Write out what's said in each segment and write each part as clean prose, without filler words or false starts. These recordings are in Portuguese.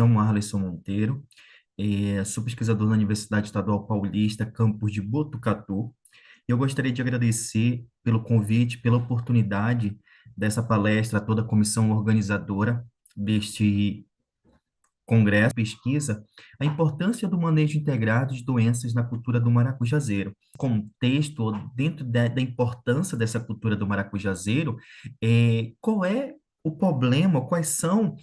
Chamo Arleson Monteiro, sou pesquisador na Universidade Estadual Paulista, campus de Botucatu. Eu gostaria de agradecer pelo convite, pela oportunidade dessa palestra a toda a comissão organizadora deste congresso, pesquisa, a importância do manejo integrado de doenças na cultura do maracujazeiro. Contexto, dentro da importância dessa cultura do maracujazeiro, qual é o problema, quais são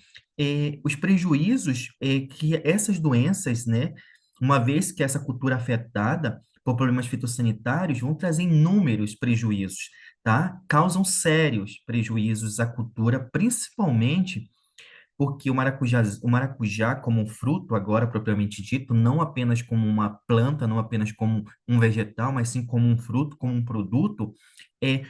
os prejuízos que essas doenças, né, uma vez que essa cultura é afetada por problemas fitossanitários, vão trazer inúmeros prejuízos, tá? Causam sérios prejuízos à cultura, principalmente porque o maracujá como um fruto, agora propriamente dito, não apenas como uma planta, não apenas como um vegetal, mas sim como um fruto, como um produto,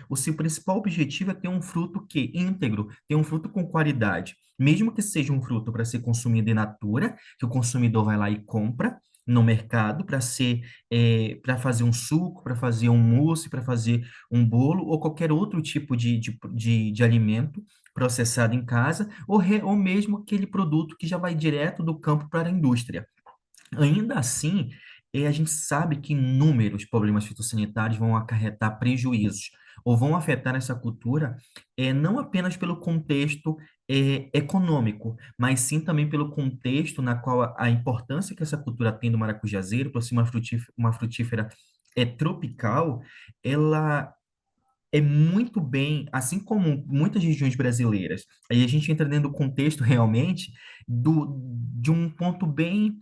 o seu principal objetivo é ter um fruto que íntegro, ter um fruto com qualidade. Mesmo que seja um fruto para ser consumido in natura, que o consumidor vai lá e compra no mercado para fazer um suco, para fazer um mousse, para fazer um bolo ou qualquer outro tipo de alimento processado em casa, ou mesmo aquele produto que já vai direto do campo para a indústria. Ainda assim, a gente sabe que inúmeros problemas fitossanitários vão acarretar prejuízos ou vão afetar essa cultura, não apenas pelo contexto econômico, mas sim também pelo contexto na qual a importância que essa cultura tem do maracujazeiro, por ser uma frutífera tropical, ela é muito bem, assim como muitas regiões brasileiras. Aí a gente entra dentro do contexto realmente de um ponto bem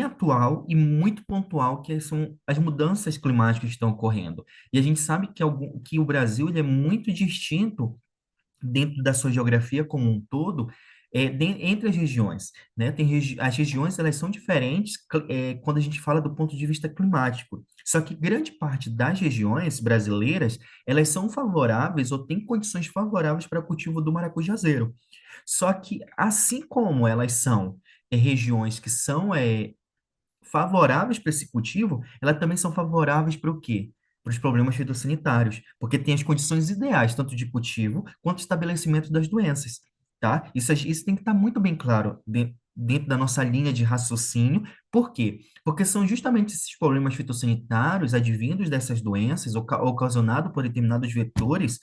atual e muito pontual, que são as mudanças climáticas que estão ocorrendo. E a gente sabe que o Brasil ele é muito distinto dentro da sua geografia como um todo, entre as regiões, né? As regiões elas são diferentes quando a gente fala do ponto de vista climático. Só que grande parte das regiões brasileiras elas são favoráveis ou têm condições favoráveis para o cultivo do maracujazeiro. Só que assim como elas são regiões que são favoráveis para esse cultivo, elas também são favoráveis para o quê? Para os problemas fitossanitários, porque tem as condições ideais, tanto de cultivo quanto de estabelecimento das doenças, tá? Isso tem que estar muito bem claro dentro da nossa linha de raciocínio. Por quê? Porque são justamente esses problemas fitossanitários advindos dessas doenças, ocasionados por determinados vetores,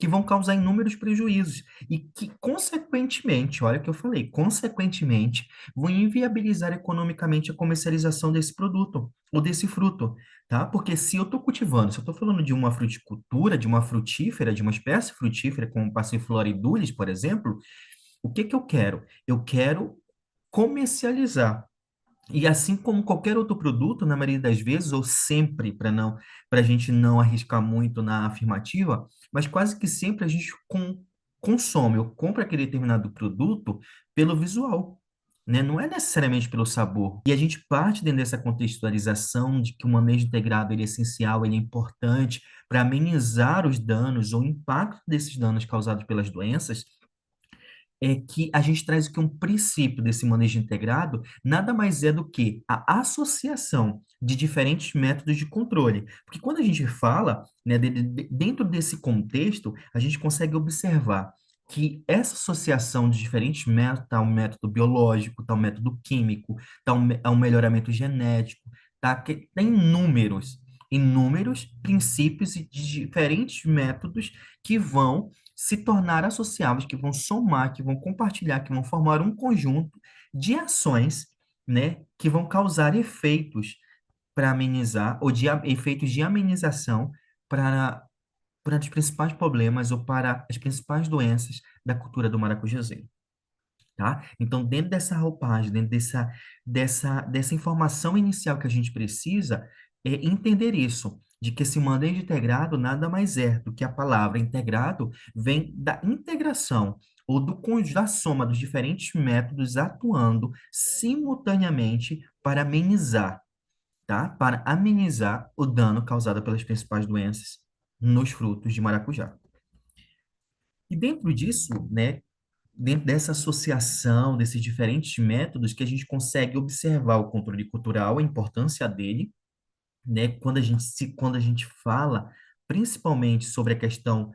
que vão causar inúmeros prejuízos e que, consequentemente, olha o que eu falei, consequentemente, vão inviabilizar economicamente a comercialização desse produto ou desse fruto, tá? Porque se eu estou cultivando, se eu estou falando de uma fruticultura, de uma frutífera, de uma espécie frutífera, como Passiflora edúlis, por exemplo, o que que eu quero? Eu quero comercializar. E assim como qualquer outro produto, na maioria das vezes, ou sempre, para a gente não arriscar muito na afirmativa, mas quase que sempre a gente consome ou compra aquele determinado produto pelo visual, né? Não é necessariamente pelo sabor. E a gente parte dentro dessa contextualização de que o manejo integrado ele é essencial, ele é importante para amenizar os danos ou o impacto desses danos causados pelas doenças, é que a gente traz aqui um princípio desse manejo integrado, nada mais é do que a associação de diferentes métodos de controle. Porque quando a gente fala, né, dentro desse contexto, a gente consegue observar que essa associação de diferentes métodos, tal método biológico, tal método químico, tal melhoramento genético, tá, que tem inúmeros princípios e de diferentes métodos que vão se tornar associáveis, que vão somar, que vão compartilhar, que vão formar um conjunto de ações, né, que vão causar efeitos para amenizar, ou efeitos de amenização para os principais problemas ou para as principais doenças da cultura do maracujazeiro, tá? Então, dentro dessa roupagem, dentro dessa informação inicial que a gente precisa, é entender isso, de que esse manejo integrado nada mais é do que a palavra integrado vem da integração ou da soma dos diferentes métodos atuando simultaneamente para amenizar, tá? Para amenizar o dano causado pelas principais doenças nos frutos de maracujá. E dentro disso, né, dentro dessa associação desses diferentes métodos que a gente consegue observar o controle cultural, a importância dele, né? Quando a gente fala principalmente sobre a questão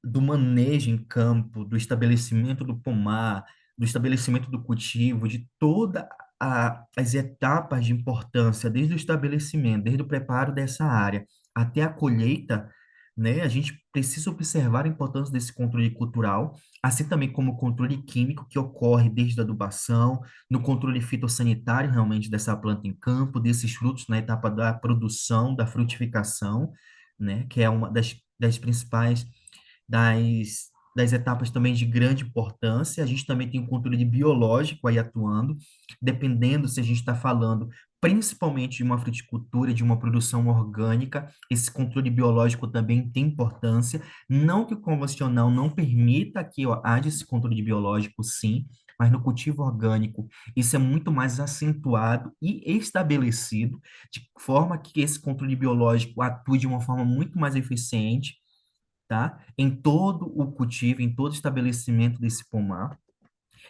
do manejo em campo, do estabelecimento do pomar, do estabelecimento do cultivo, de todas as etapas de importância, desde o estabelecimento, desde o preparo dessa área até a colheita, né? A gente precisa observar a importância desse controle cultural, assim também como o controle químico que ocorre desde a adubação, no controle fitossanitário realmente dessa planta em campo, desses frutos na etapa da produção, da frutificação, né? Que é uma das principais das etapas também de grande importância. A gente também tem o controle biológico aí atuando, dependendo se a gente está falando principalmente de uma fruticultura, de uma produção orgânica, esse controle biológico também tem importância. Não que o convencional não permita que haja esse controle biológico, sim, mas no cultivo orgânico isso é muito mais acentuado e estabelecido, de forma que esse controle biológico atue de uma forma muito mais eficiente, tá? Em todo o cultivo, em todo o estabelecimento desse pomar.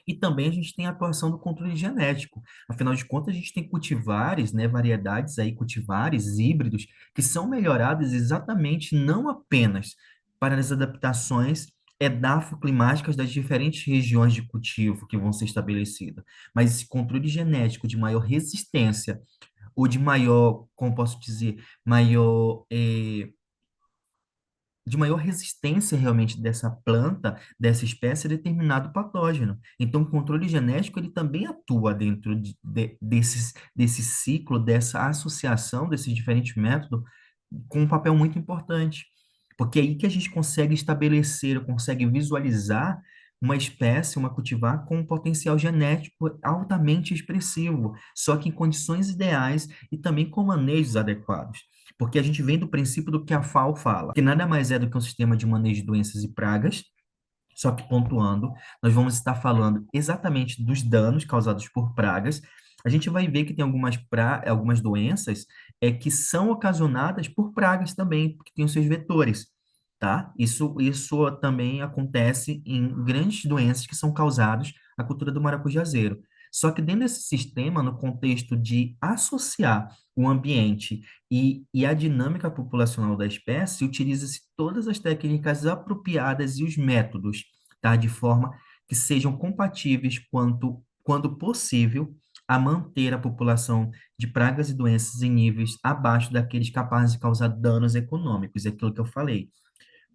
E também a gente tem a atuação do controle genético. Afinal de contas, a gente tem cultivares, né, variedades aí, cultivares híbridos, que são melhoradas exatamente não apenas para as adaptações edafoclimáticas das diferentes regiões de cultivo que vão ser estabelecidas, mas esse controle genético de maior resistência ou de maior, como posso dizer, maior de maior resistência realmente dessa planta, dessa espécie, a determinado patógeno. Então, o controle genético ele também atua dentro desse ciclo, dessa associação desses diferentes métodos, com um papel muito importante. Porque é aí que a gente consegue estabelecer, consegue visualizar uma espécie, uma cultivar com um potencial genético altamente expressivo, só que em condições ideais e também com manejos adequados. Porque a gente vem do princípio do que a FAO fala, que nada mais é do que um sistema de manejo de doenças e pragas, só que pontuando, nós vamos estar falando exatamente dos danos causados por pragas. A gente vai ver que tem algumas doenças que são ocasionadas por pragas também, porque tem os seus vetores, tá? Isso também acontece em grandes doenças que são causadas à cultura do maracujazeiro. Só que dentro desse sistema, no contexto de associar o ambiente e a dinâmica populacional da espécie, utiliza-se todas as técnicas apropriadas e os métodos, tá? De forma que sejam compatíveis quando possível, a manter a população de pragas e doenças em níveis abaixo daqueles capazes de causar danos econômicos, é aquilo que eu falei.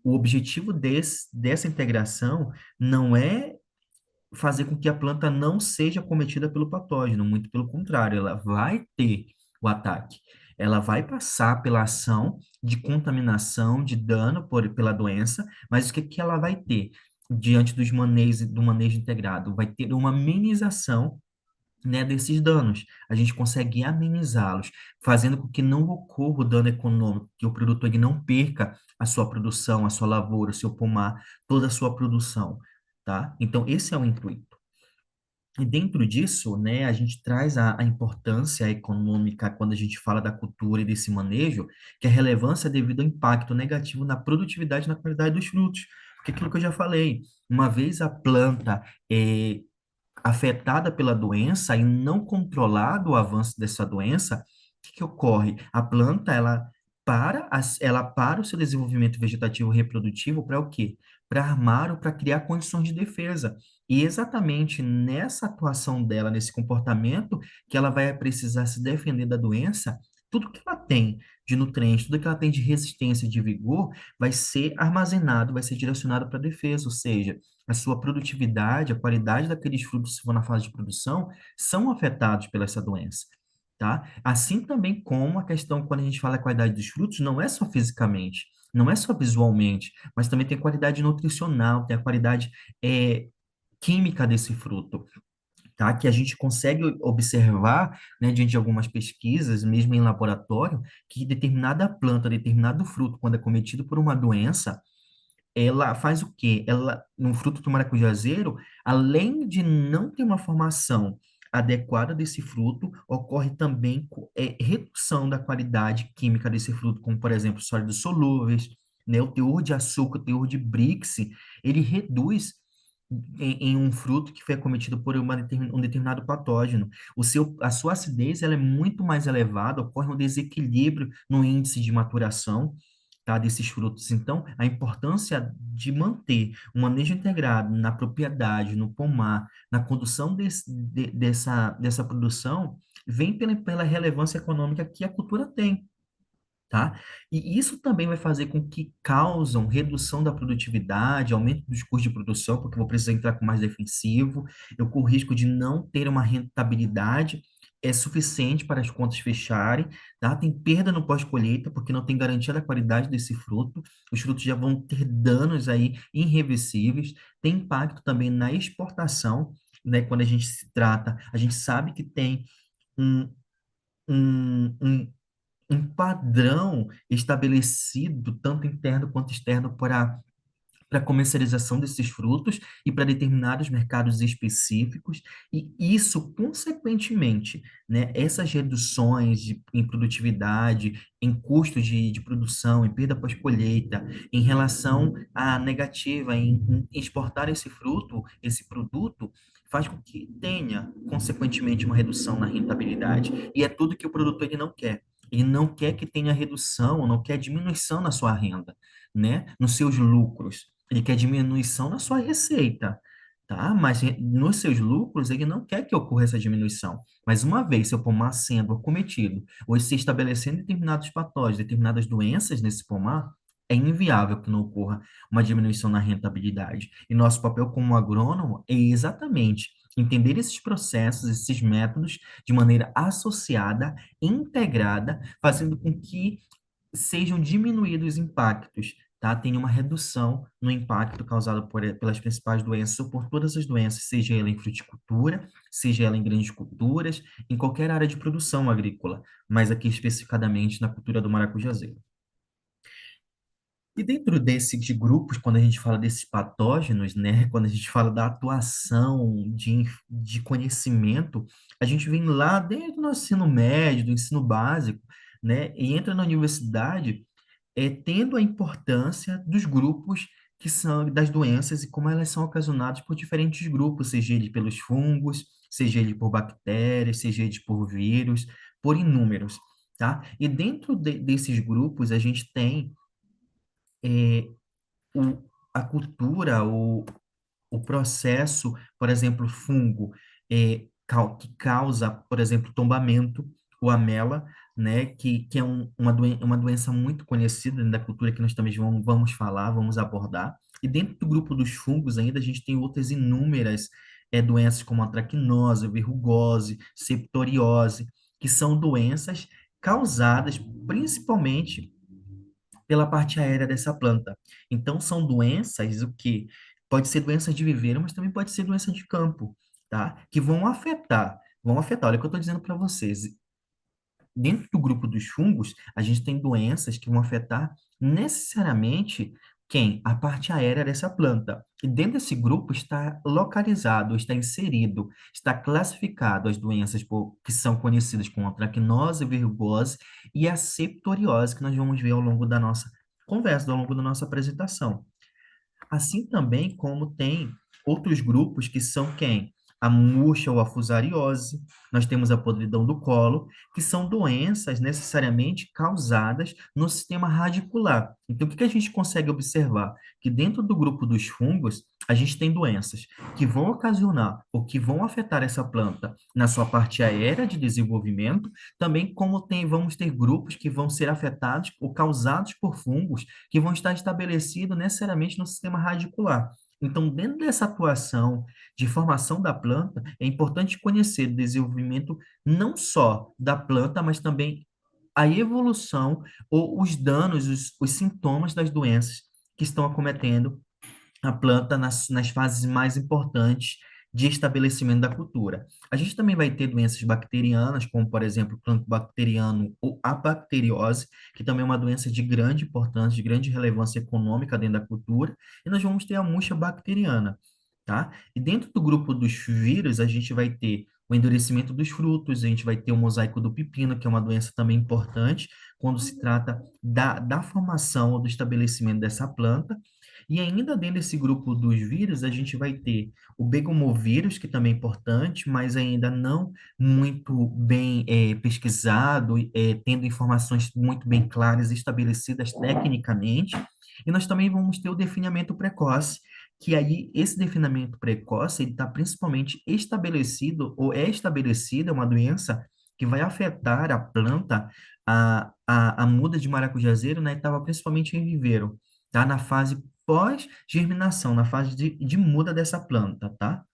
O objetivo dessa integração não é fazer com que a planta não seja cometida pelo patógeno, muito pelo contrário, ela vai ter o ataque. Ela vai passar pela ação de contaminação, de dano pela doença, mas o que que ela vai ter diante do manejo integrado? Vai ter uma minimização, né, desses danos. A gente consegue amenizá-los, fazendo com que não ocorra o dano econômico, que o produtor ele não perca a sua produção, a sua lavoura, o seu pomar, toda a sua produção, tá? Então, esse é o intuito. E dentro disso, né, a gente traz a importância econômica quando a gente fala da cultura e desse manejo, que é a relevância é devido ao impacto negativo na produtividade e na qualidade dos frutos. Porque aquilo que eu já falei, uma vez a planta afetada pela doença e não controlado o avanço dessa doença, o que que ocorre? A planta, ela para o seu desenvolvimento vegetativo reprodutivo para o quê? Para armar ou para criar condições de defesa. E exatamente nessa atuação dela, nesse comportamento, que ela vai precisar se defender da doença, tudo que ela tem de nutrientes, tudo que ela tem de resistência, de vigor, vai ser armazenado, vai ser direcionado para a defesa, ou seja, a sua produtividade, a qualidade daqueles frutos, se for na fase de produção, são afetados pela essa doença, tá? Assim também como a questão, quando a gente fala a qualidade dos frutos, não é só fisicamente, não é só visualmente, mas também tem a qualidade nutricional, tem a qualidade química desse fruto, tá? Que a gente consegue observar, né, diante de algumas pesquisas, mesmo em laboratório, que determinada planta, determinado fruto, quando é cometido por uma doença, ela faz o quê? Ela, no fruto do maracujazeiro, além de não ter uma formação adequada desse fruto, ocorre também redução da qualidade química desse fruto, como, por exemplo, sólidos solúveis, né? O teor de açúcar, o teor de Brix, ele reduz em um fruto que foi acometido por um determinado patógeno. A sua acidez ela é muito mais elevada, ocorre um desequilíbrio no índice de maturação, tá, desses frutos. Então, a importância de manter um manejo integrado na propriedade, no pomar, na condução dessa produção, vem pela relevância econômica que a cultura tem. Tá? E isso também vai fazer com que causam redução da produtividade, aumento dos custos de produção, porque eu vou precisar entrar com mais defensivo, eu corro risco de não ter uma rentabilidade suficiente para as contas fecharem, tá? Tem perda no pós-colheita, porque não tem garantia da qualidade desse fruto, os frutos já vão ter danos aí irreversíveis, tem impacto também na exportação, né? Quando a gente se trata, a gente sabe que tem um, um padrão estabelecido, tanto interno quanto externo, para comercialização desses frutos e para determinados mercados específicos, e isso, consequentemente, né, essas reduções em produtividade, em custos de produção, em perda pós-colheita, em relação à negativa em exportar esse fruto, esse produto, faz com que tenha, consequentemente, uma redução na rentabilidade. E é tudo que o produtor ele não quer. Ele não quer que tenha redução, ou não quer diminuição na sua renda, né? Nos seus lucros. Ele quer diminuição na sua receita, tá? Mas nos seus lucros, ele não quer que ocorra essa diminuição. Mas uma vez seu pomar sendo acometido, ou se estabelecendo determinados patógenos, determinadas doenças nesse pomar, é inviável que não ocorra uma diminuição na rentabilidade. E nosso papel como agrônomo é exatamente entender esses processos, esses métodos de maneira associada, integrada, fazendo com que sejam diminuídos os impactos, tá? Tem uma redução no impacto causado pelas principais doenças ou por todas as doenças, seja ela em fruticultura, seja ela em grandes culturas, em qualquer área de produção agrícola, mas aqui especificadamente na cultura do maracujazeiro. E dentro desses grupos, quando a gente fala desses patógenos, né, quando a gente fala da atuação de conhecimento, a gente vem lá desde o nosso ensino médio, do ensino básico, né, e entra na universidade tendo a importância dos grupos que são das doenças e como elas são ocasionadas por diferentes grupos, seja ele pelos fungos, seja ele por bactérias, seja ele por vírus, por inúmeros, tá? E dentro desses grupos a gente tem o, a cultura, o processo, por exemplo, fungo, que causa, por exemplo, tombamento, o amela, né, que é uma doença muito conhecida dentro da cultura que nós também vamos falar, vamos abordar. E dentro do grupo dos fungos ainda a gente tem outras inúmeras doenças como a traquinose, verrugose, septoriose, que são doenças causadas principalmente pela parte aérea dessa planta. Então, são doenças, o que pode ser doença de viveiro, mas também pode ser doença de campo, tá? Que vão afetar. Olha o que eu estou dizendo para vocês. Dentro do grupo dos fungos, a gente tem doenças que vão afetar necessariamente quem? A parte aérea dessa planta. E dentro desse grupo está localizado, está inserido, está classificado as doenças que são conhecidas como a traquinose, verrugose e a septoriose, que nós vamos ver ao longo da nossa conversa, ao longo da nossa apresentação. Assim também como tem outros grupos que são quem? A murcha ou a fusariose, nós temos a podridão do colo, que são doenças necessariamente causadas no sistema radicular. Então, o que a gente consegue observar? Que dentro do grupo dos fungos, a gente tem doenças que vão ocasionar ou que vão afetar essa planta na sua parte aérea de desenvolvimento, também como vamos ter grupos que vão ser afetados ou causados por fungos que vão estar estabelecidos necessariamente no sistema radicular. Então, dentro dessa atuação de formação da planta, é importante conhecer o desenvolvimento não só da planta, mas também a evolução ou os danos, os sintomas das doenças que estão acometendo a planta nas fases mais importantes de estabelecimento da cultura. A gente também vai ter doenças bacterianas, como, por exemplo, o cancro bacteriano ou a bacteriose, que também é uma doença de grande importância, de grande relevância econômica dentro da cultura, e nós vamos ter a murcha bacteriana, tá? E dentro do grupo dos vírus, a gente vai ter o endurecimento dos frutos, a gente vai ter o mosaico do pepino, que é uma doença também importante quando se trata da formação ou do estabelecimento dessa planta, E ainda dentro desse grupo dos vírus, a gente vai ter o begomovírus, que também é importante, mas ainda não muito bem pesquisado, tendo informações muito bem claras, estabelecidas tecnicamente. E nós também vamos ter o definhamento precoce, que aí esse definhamento precoce ele está principalmente estabelecido ou é estabelecida uma doença que vai afetar a planta, a muda de maracujazeiro na etapa principalmente em viveiro, tá? Na fase pós-germinação, na fase de muda dessa planta, tá?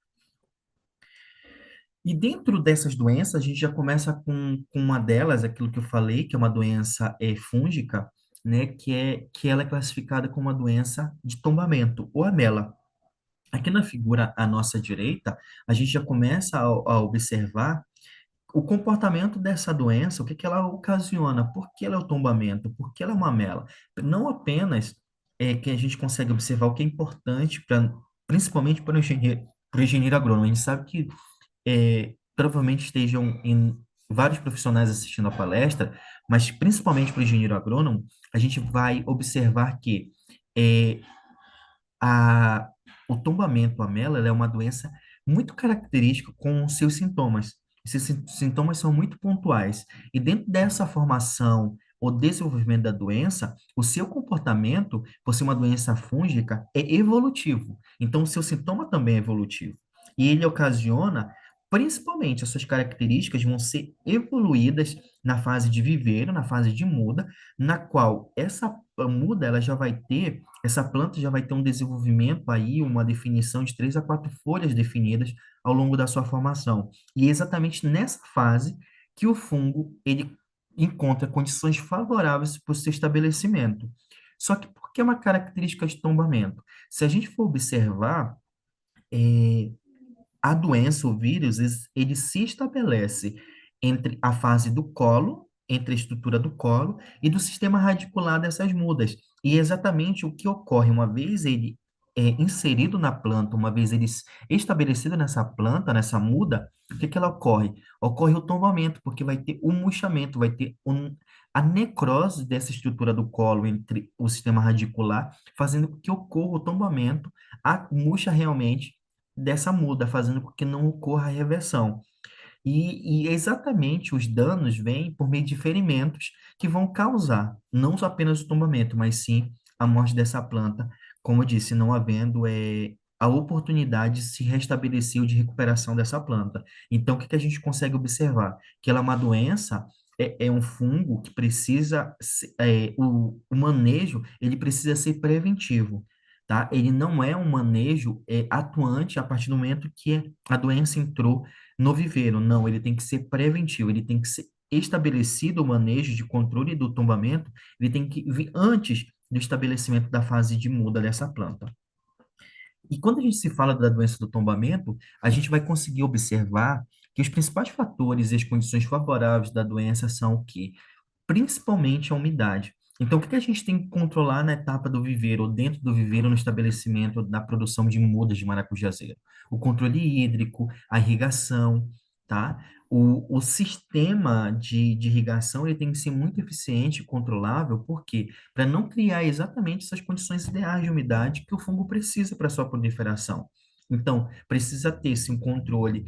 E dentro dessas doenças, a gente já começa com uma delas, aquilo que eu falei, que é uma doença fúngica, né? Que ela é classificada como uma doença de tombamento, ou amela. Aqui na figura à nossa direita, a gente já começa a observar o comportamento dessa doença, o que que ela ocasiona, por que ela é o tombamento, por que ela é uma mela. Não apenas que a gente consegue observar o que é importante, principalmente para o engenheiro agrônomo. A gente sabe que provavelmente estejam em vários profissionais assistindo a palestra, mas principalmente para o engenheiro agrônomo, a gente vai observar que é, a, o tombamento, a mela, ela é uma doença muito característica com os seus sintomas. Esses sintomas são muito pontuais. E dentro dessa formação ou desenvolvimento da doença, o seu comportamento, por ser uma doença fúngica, é evolutivo. Então, o seu sintoma também é evolutivo. E ele ocasiona, principalmente, as suas características vão ser evoluídas na fase de viveiro, na fase de muda, na qual essa muda, ela já vai ter essa planta já vai ter um desenvolvimento aí, uma definição de 3 a 4 folhas definidas ao longo da sua formação. E é exatamente nessa fase que o fungo ele encontra condições favoráveis para o seu estabelecimento. Só que por que é uma característica de tombamento? Se a gente for observar, é, a doença, o vírus, ele se estabelece entre a fase do colo, entre a estrutura do colo e do sistema radicular dessas mudas. E é exatamente o que ocorre uma vez ele é inserido na planta, uma vez ele estabelecido nessa planta, nessa muda, o que que ela ocorre? Ocorre o tombamento, porque vai ter um murchamento, vai ter a necrose dessa estrutura do colo entre o sistema radicular, fazendo com que ocorra o tombamento, a murcha realmente dessa muda, fazendo com que não ocorra a reversão. E exatamente os danos vêm por meio de ferimentos que vão causar não só apenas o tombamento, mas sim a morte dessa planta, como eu disse, não havendo a oportunidade de se restabelecer ou de recuperação dessa planta. Então, o que que a gente consegue observar? Que ela é uma doença, é um fungo que precisa, o manejo, ele precisa ser preventivo. Tá? Ele não é um manejo atuante a partir do momento que a doença entrou no viveiro. Não, ele tem que ser preventivo, ele tem que ser estabelecido o manejo de controle do tombamento, ele tem que vir antes do estabelecimento da fase de muda dessa planta. E quando a gente se fala da doença do tombamento, a gente vai conseguir observar que os principais fatores e as condições favoráveis da doença são o quê? Principalmente a umidade. Então, o que que a gente tem que controlar na etapa do viveiro, ou dentro do viveiro, no estabelecimento da produção de mudas de maracujazeiro? O controle hídrico, a irrigação, tá? O sistema de irrigação ele tem que ser muito eficiente e controlável, por quê? Para não criar exatamente essas condições ideais de umidade que o fungo precisa para sua proliferação. Então, precisa ter-se um controle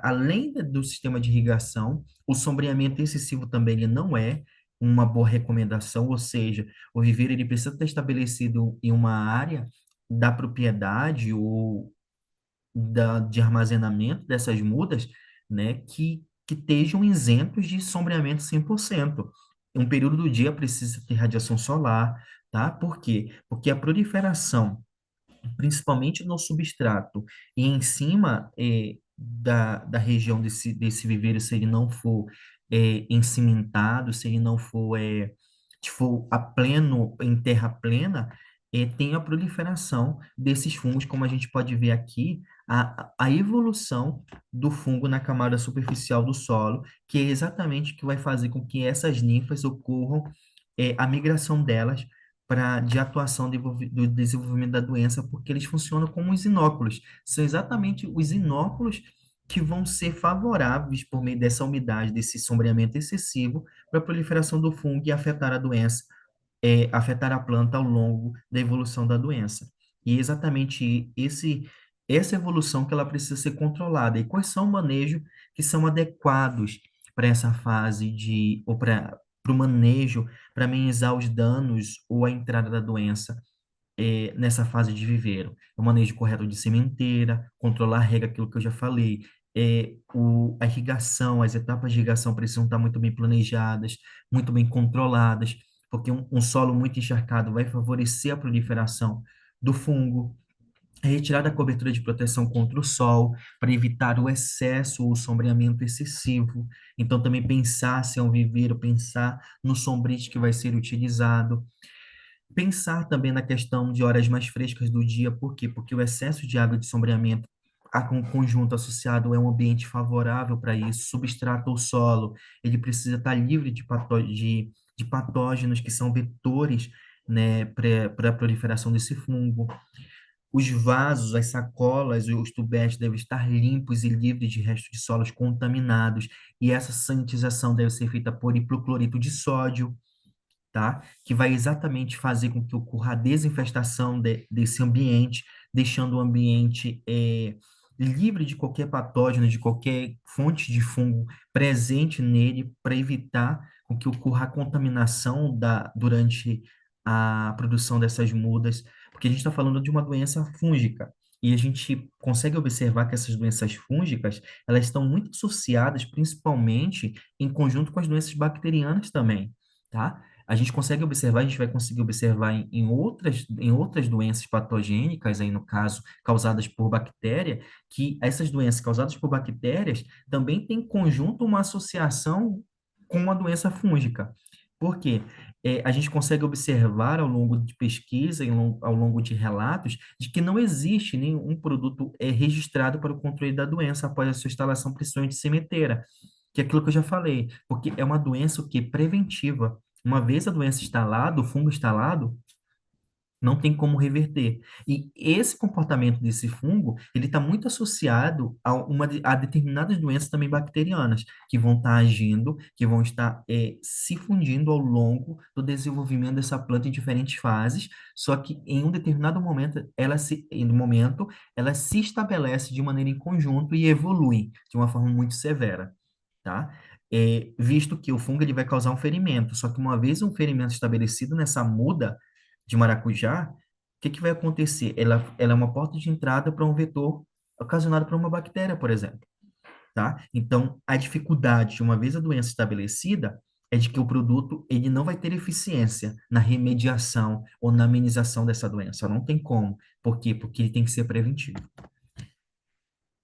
além do sistema de irrigação, o sombreamento excessivo também ele não é uma boa recomendação, ou seja, o viveiro ele precisa estar estabelecido em uma área da propriedade ou de armazenamento dessas mudas, né, que estejam isentos de sombreamento 100%. Um período do dia precisa ter radiação solar, tá? Por quê? Porque a proliferação principalmente no substrato e em cima da região desse viveiro, se ele não for encimentado, se ele não for, se for a pleno, em terra plena, tem a proliferação desses fungos, como a gente pode ver aqui, a evolução do fungo na camada superficial do solo, que é exatamente o que vai fazer com que essas ninfas ocorram, a migração delas de atuação do desenvolvimento da doença, porque eles funcionam como os inóculos. São exatamente os inóculos que vão ser favoráveis por meio dessa umidade, desse sombreamento excessivo, para a proliferação do fungo e afetar a doença afetar a planta ao longo da evolução da doença. E é exatamente essa evolução que ela precisa ser controlada. E quais são o manejo que são adequados para essa fase ou para o manejo, para amenizar os danos ou a entrada da doença nessa fase de viveiro. O manejo correto de sementeira, controlar a rega, aquilo que eu já falei. A irrigação, as etapas de irrigação precisam estar muito bem planejadas, muito bem controladas, porque um solo muito encharcado vai favorecer a proliferação do fungo. Retirar da cobertura de proteção contra o sol, para evitar o excesso ou o sombreamento excessivo. Então, também pensar se é um viveiro, pensar no sombrite que vai ser utilizado. Pensar também na questão de horas mais frescas do dia, por quê? Porque o excesso de água de sombreamento com o conjunto associado é um ambiente favorável para isso, substrato ou solo, ele precisa estar livre de patógenos que são vetores, né, para a proliferação desse fungo. Os vasos, as sacolas, os tubetes devem estar limpos e livres de restos de solos contaminados, e essa sanitização deve ser feita por hipoclorito de sódio, tá? Que vai exatamente fazer com que ocorra a desinfestação desse ambiente, deixando o ambiente livre de qualquer patógeno, de qualquer fonte de fungo presente nele, para evitar com que ocorra a contaminação durante a produção dessas mudas, porque a gente está falando de uma doença fúngica. E a gente consegue observar que essas doenças fúngicas, elas estão muito associadas, principalmente, em conjunto com as doenças bacterianas também, tá? A gente consegue observar, a gente vai conseguir observar em outras doenças patogênicas, aí no caso, causadas por bactéria, que essas doenças causadas por bactérias também têm em conjunto uma associação com uma doença fúngica. Por quê? A gente consegue observar ao longo de pesquisa, ao longo de relatos, de que não existe nenhum produto registrado para o controle da doença após a sua instalação, principalmente sementeira, que é aquilo que eu já falei, porque é uma doença o quê? Preventiva. Uma vez a doença instalada, o fungo instalado, não tem como reverter. E esse comportamento desse fungo, ele está muito associado a determinadas doenças também bacterianas, que vão estar agindo, que vão estar se fundindo ao longo do desenvolvimento dessa planta em diferentes fases, só que em um determinado momento, ela se estabelece de maneira em conjunto e evolui de uma forma muito severa, tá? Visto que o fungo ele vai causar um ferimento, só que uma vez um ferimento estabelecido nessa muda de maracujá, o que que vai acontecer? Ela é uma porta de entrada para um vetor ocasionado por uma bactéria, por exemplo, tá? Então, a dificuldade, uma vez a doença estabelecida, é de que o produto ele não vai ter eficiência na remediação ou na amenização dessa doença. Não tem como. Por quê? Porque ele tem que ser preventivo.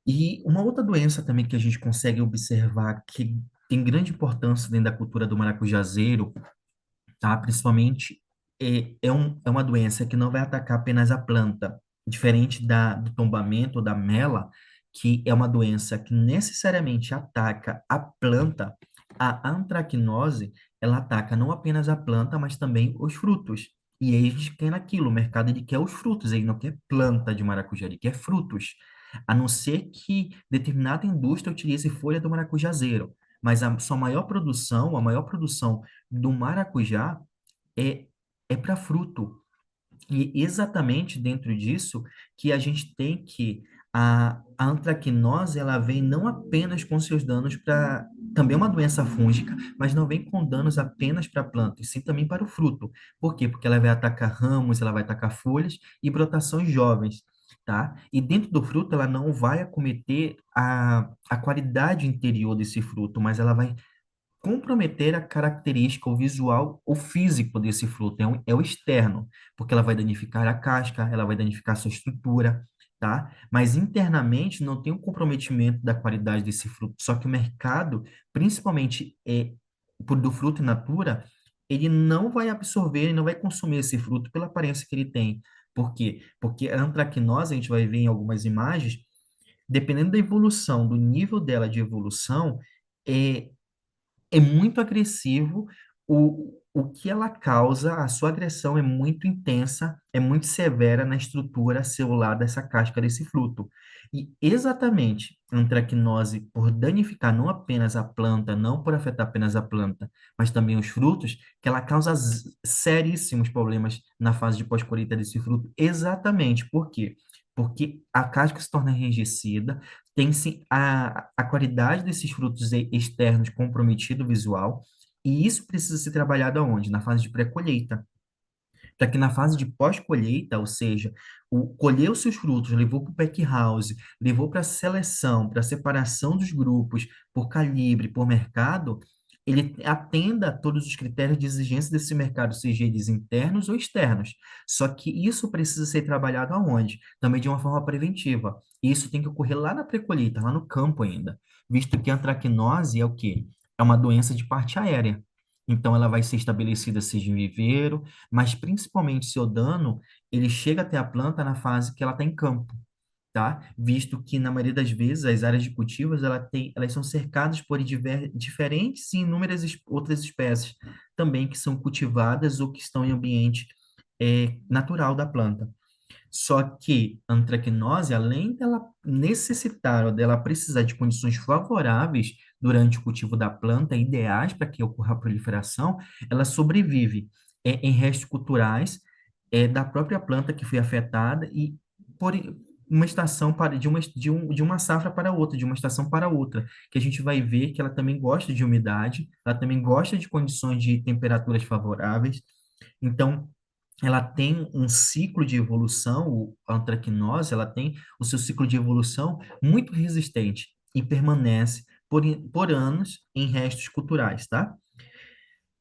E uma outra doença também que a gente consegue observar que tem grande importância dentro da cultura do maracujazeiro, tá? Principalmente é uma doença que não vai atacar apenas a planta, diferente do tombamento ou da mela, que é uma doença que necessariamente ataca a planta. A antracnose, ela ataca não apenas a planta, mas também os frutos. E aí a gente quer naquilo, o mercado ele quer os frutos, ele não quer planta de maracujá, ele quer frutos. A não ser que determinada indústria utilize folha do maracujazeiro. Mas a maior produção do maracujá é, é para fruto. E exatamente dentro disso que a gente tem que a antracnose ela vem não apenas com seus danos para também é uma doença fúngica, mas não vem com danos apenas para a planta, e sim também para o fruto. Por quê? Porque ela vai atacar ramos, ela vai atacar folhas e brotações jovens, tá? E dentro do fruto ela não vai acometer a qualidade interior desse fruto, mas ela vai comprometer a característica, o visual, o físico desse fruto, é o externo, porque ela vai danificar a casca, ela vai danificar a sua estrutura, tá? Mas internamente não tem um comprometimento da qualidade desse fruto, só que o mercado, principalmente do fruto in natura, ele não vai absorver, ele não vai consumir esse fruto pela aparência que ele tem. Por quê? Porque a antracnose, a gente vai ver em algumas imagens, dependendo da evolução, do nível dela de evolução, é, é muito agressivo, o que ela causa, a sua agressão é muito intensa, é muito severa na estrutura celular dessa casca desse fruto. E exatamente a antracnose, por danificar não apenas a planta, não por afetar apenas a planta, mas também os frutos, que ela causa seríssimos problemas na fase de pós-colheita desse fruto. Exatamente. Por quê? Porque a casca se torna enrijecida, tem-se a qualidade desses frutos externos comprometido visual, e isso precisa ser trabalhado aonde? Na fase de pré-colheita, para que na fase de pós-colheita, ou seja, colheu seus frutos, levou para o pack house, levou para a seleção, para a separação dos grupos por calibre, por mercado, ele atenda a todos os critérios de exigência desse mercado, seja eles internos ou externos. Só que isso precisa ser trabalhado aonde? Também de uma forma preventiva. E isso tem que ocorrer lá na pré-colheita, lá no campo ainda, visto que a antracnose é o quê? É uma doença de parte aérea. Então, ela vai ser estabelecida seja em viveiro, mas principalmente seu dano, ele chega até a planta na fase que ela está em campo, tá? Visto que, na maioria das vezes, as áreas de cultivos, elas são cercadas por diferentes e inúmeras outras espécies também que são cultivadas ou que estão em ambiente natural da planta. Só que a antracnose, além dela necessitar ou dela precisar de condições favoráveis durante o cultivo da planta, ideais para que ocorra a proliferação, ela sobrevive em restos culturais da própria planta que foi afetada e por uma estação para de uma safra para outra, de uma estação para outra, que a gente vai ver que ela também gosta de umidade, ela também gosta de condições de temperaturas favoráveis. Então, ela tem um ciclo de evolução, a antracnose, ela tem o seu ciclo de evolução muito resistente e permanece por anos em restos culturais, tá?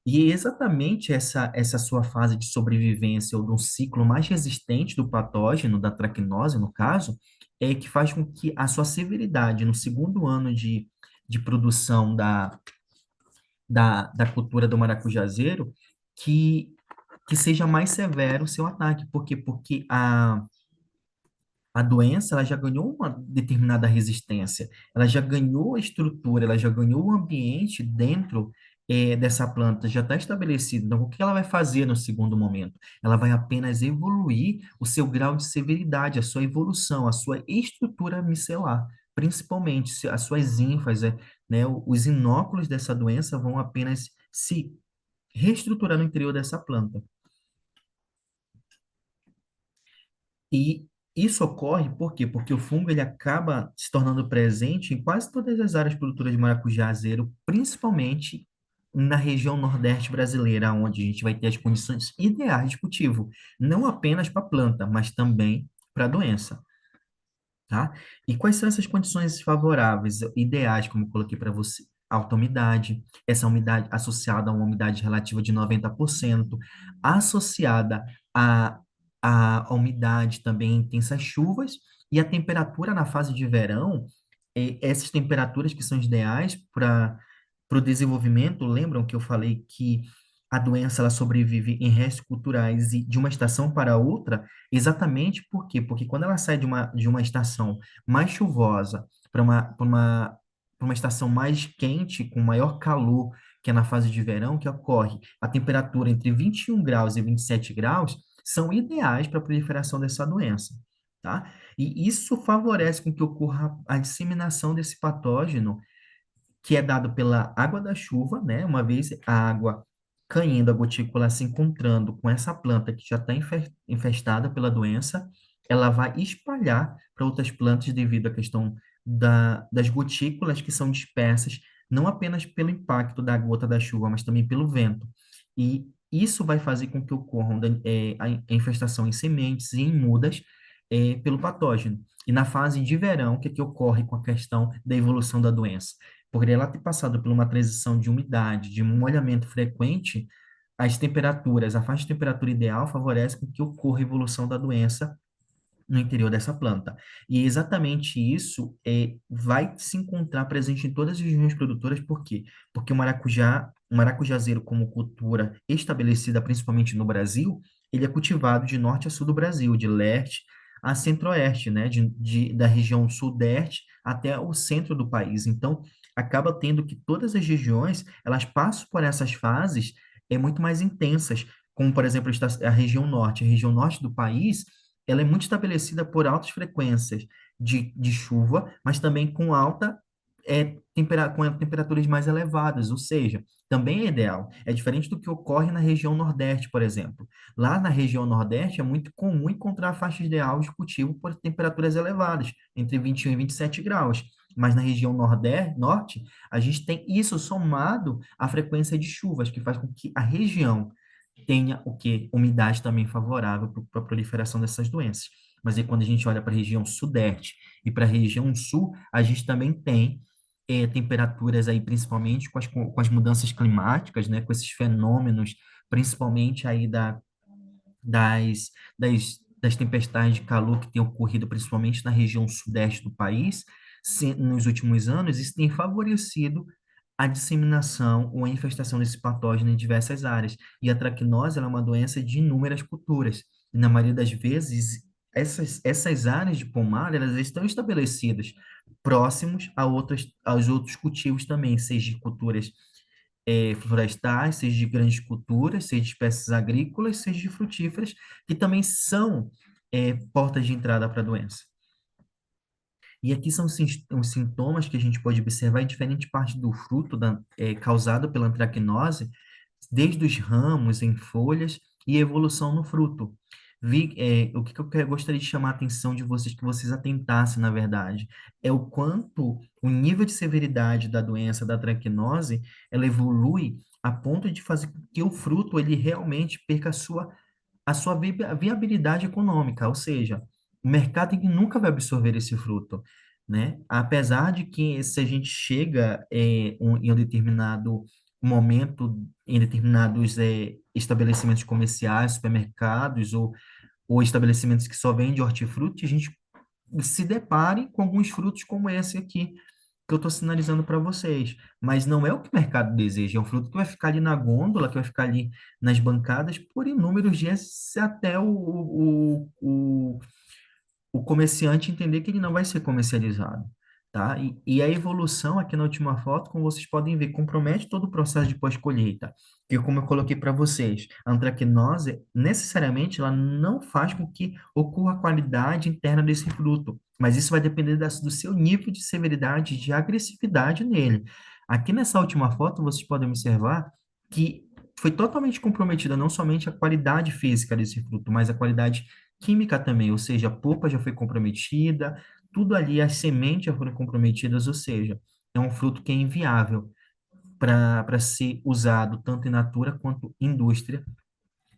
E é exatamente essa sua fase de sobrevivência ou de um ciclo mais resistente do patógeno, da antracnose, no caso, é que faz com que a sua severidade no segundo ano de produção da cultura do maracujazeiro, que que seja mais severo o seu ataque. Por quê? Porque a doença ela já ganhou uma determinada resistência, ela já ganhou a estrutura, ela já ganhou o ambiente dentro dessa planta, já está estabelecido. Então, o que ela vai fazer no segundo momento? Ela vai apenas evoluir o seu grau de severidade, a sua evolução, a sua estrutura micelar. Principalmente, as suas ínfas, né, os inóculos dessa doença vão apenas se reestruturar no interior dessa planta. E isso ocorre por quê? Porque o fungo ele acaba se tornando presente em quase todas as áreas produtoras de maracujá-azeiro, principalmente na região nordeste brasileira, onde a gente vai ter as condições ideais de cultivo, não apenas para a planta, mas também para a doença, tá? E quais são essas condições favoráveis, ideais, como eu coloquei para você? Alta umidade, essa umidade associada a uma umidade relativa de 90%, associada a, a umidade também em intensas chuvas, e a temperatura na fase de verão, essas temperaturas que são ideais para o desenvolvimento, lembram que eu falei que a doença ela sobrevive em restos culturais e de uma estação para outra, exatamente por quê? Porque quando ela sai de uma estação mais chuvosa para uma estação mais quente, com maior calor, que é na fase de verão, que ocorre a temperatura entre 21 graus e 27 graus, são ideais para a proliferação dessa doença, tá? E isso favorece com que ocorra a disseminação desse patógeno que é dado pela água da chuva, né? Uma vez a água caindo, a gotícula se encontrando com essa planta que já está infestada pela doença, ela vai espalhar para outras plantas devido à questão das gotículas que são dispersas, não apenas pelo impacto da gota da chuva, mas também pelo vento. E isso vai fazer com que ocorram a infestação em sementes e em mudas pelo patógeno. E na fase de verão, o que, que ocorre com a questão da evolução da doença? Por ela ter passado por uma transição de umidade, de molhamento frequente, as temperaturas, a faixa de temperatura ideal favorece com que ocorra a evolução da doença no interior dessa planta. E exatamente isso vai se encontrar presente em todas as regiões produtoras, por quê? Porque o maracujazeiro como cultura estabelecida principalmente no Brasil, ele é cultivado de norte a sul do Brasil, de leste a centro-oeste, né? Da região sudeste até o centro do país. Então, acaba tendo que todas as regiões, elas passam por essas fases muito mais intensas, como, por exemplo, a região norte. A região norte do país, ela é muito estabelecida por altas frequências de chuva, mas também com com temperaturas mais elevadas, ou seja, também é ideal. É diferente do que ocorre na região Nordeste, por exemplo. Lá na região Nordeste é muito comum encontrar faixas ideal de cultivo por temperaturas elevadas, entre 21 e 27 graus. Mas na região Norte, a gente tem isso somado à frequência de chuvas, que faz com que a região tenha o quê? Umidade também favorável para a proliferação dessas doenças. Mas aí quando a gente olha para a região Sudeste e para a região Sul, a gente também tem temperaturas aí, principalmente com as mudanças climáticas, né? Com esses fenômenos, principalmente aí das tempestades de calor que têm ocorrido principalmente na região sudeste do país, nos últimos anos, isso tem favorecido a disseminação ou a infestação desse patógeno em diversas áreas. E a traquinose ela é uma doença de inúmeras culturas. E na maioria das vezes, essas áreas de pomar, elas estão estabelecidas próximos aos outros cultivos também, seja de culturas florestais, seja de grandes culturas, seja de espécies agrícolas, seja de frutíferas, que também são portas de entrada para a doença. E aqui são os sintomas que a gente pode observar em diferentes partes do fruto causado pela antracnose, desde os ramos em folhas e evolução no fruto. O que eu gostaria de chamar a atenção de vocês, que vocês atentassem, na verdade, é o quanto o nível de severidade da doença da antracnose, ela evolui a ponto de fazer com que o fruto ele realmente perca a sua viabilidade econômica, ou seja, o mercado ele nunca vai absorver esse fruto, né? Apesar de que se a gente chega em um determinado momento, em determinados estabelecimentos comerciais, supermercados ou estabelecimentos que só vendem hortifruti, a gente se depare com alguns frutos como esse aqui, que eu estou sinalizando para vocês. Mas não é o que o mercado deseja, é um fruto que vai ficar ali na gôndola, que vai ficar ali nas bancadas por inúmeros dias, até o comerciante entender que ele não vai ser comercializado, tá? E a evolução aqui na última foto, como vocês podem ver, compromete todo o processo de pós-colheita. Que como eu coloquei para vocês, a antracnose, necessariamente, ela não faz com que ocorra a qualidade interna desse fruto, mas isso vai depender do seu nível de severidade, de agressividade nele. Aqui nessa última foto, vocês podem observar que foi totalmente comprometida não somente a qualidade física desse fruto, mas a qualidade química também, ou seja, a polpa já foi comprometida, tudo ali, as sementes já foram comprometidas, ou seja, é um fruto que é inviável para ser usado tanto em natura quanto em indústria.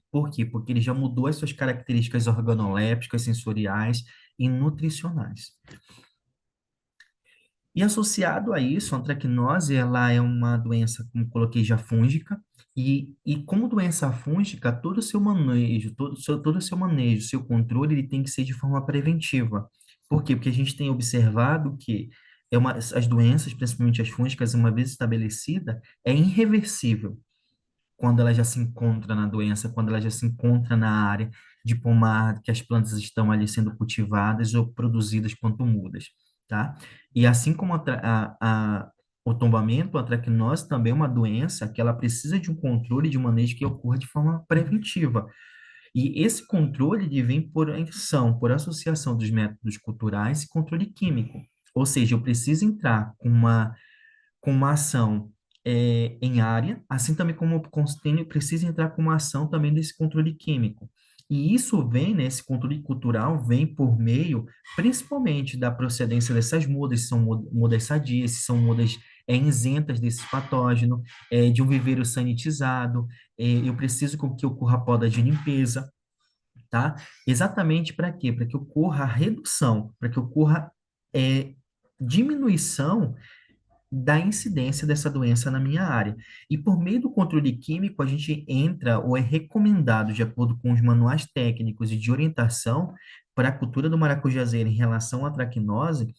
Por quê? Porque ele já mudou as suas características organolépticas, sensoriais e nutricionais. E associado a isso, a antracnose, ela é uma doença, como coloquei, já fúngica, e como doença fúngica, todo o seu manejo, seu controle, ele tem que ser de forma preventiva. Por quê? Porque a gente tem observado que as doenças, principalmente as fúngicas, uma vez estabelecida, é irreversível quando ela já se encontra na doença, quando ela já se encontra na área de pomar, que as plantas estão ali sendo cultivadas ou produzidas quanto mudas, tá? E assim como o tombamento, a tracnose também é uma doença que ela precisa de um controle de manejo que ocorra de forma preventiva. E esse controle ele vem por associação dos métodos culturais e controle químico. Ou seja, eu preciso entrar com uma ação em área, assim também como o constênio precisa entrar com uma ação também desse controle químico. E isso vem, né, esse controle cultural vem por meio, principalmente, da procedência dessas mudas, se são mudas sadias, se são mudas isentas desse patógeno, de um viveiro sanitizado, eu preciso que ocorra a poda de limpeza, tá? Exatamente para quê? Para que ocorra a redução, para que ocorra diminuição da incidência dessa doença na minha área. E por meio do controle químico, a gente entra ou é recomendado, de acordo com os manuais técnicos e de orientação para a cultura do maracujazeiro em relação à traquinose,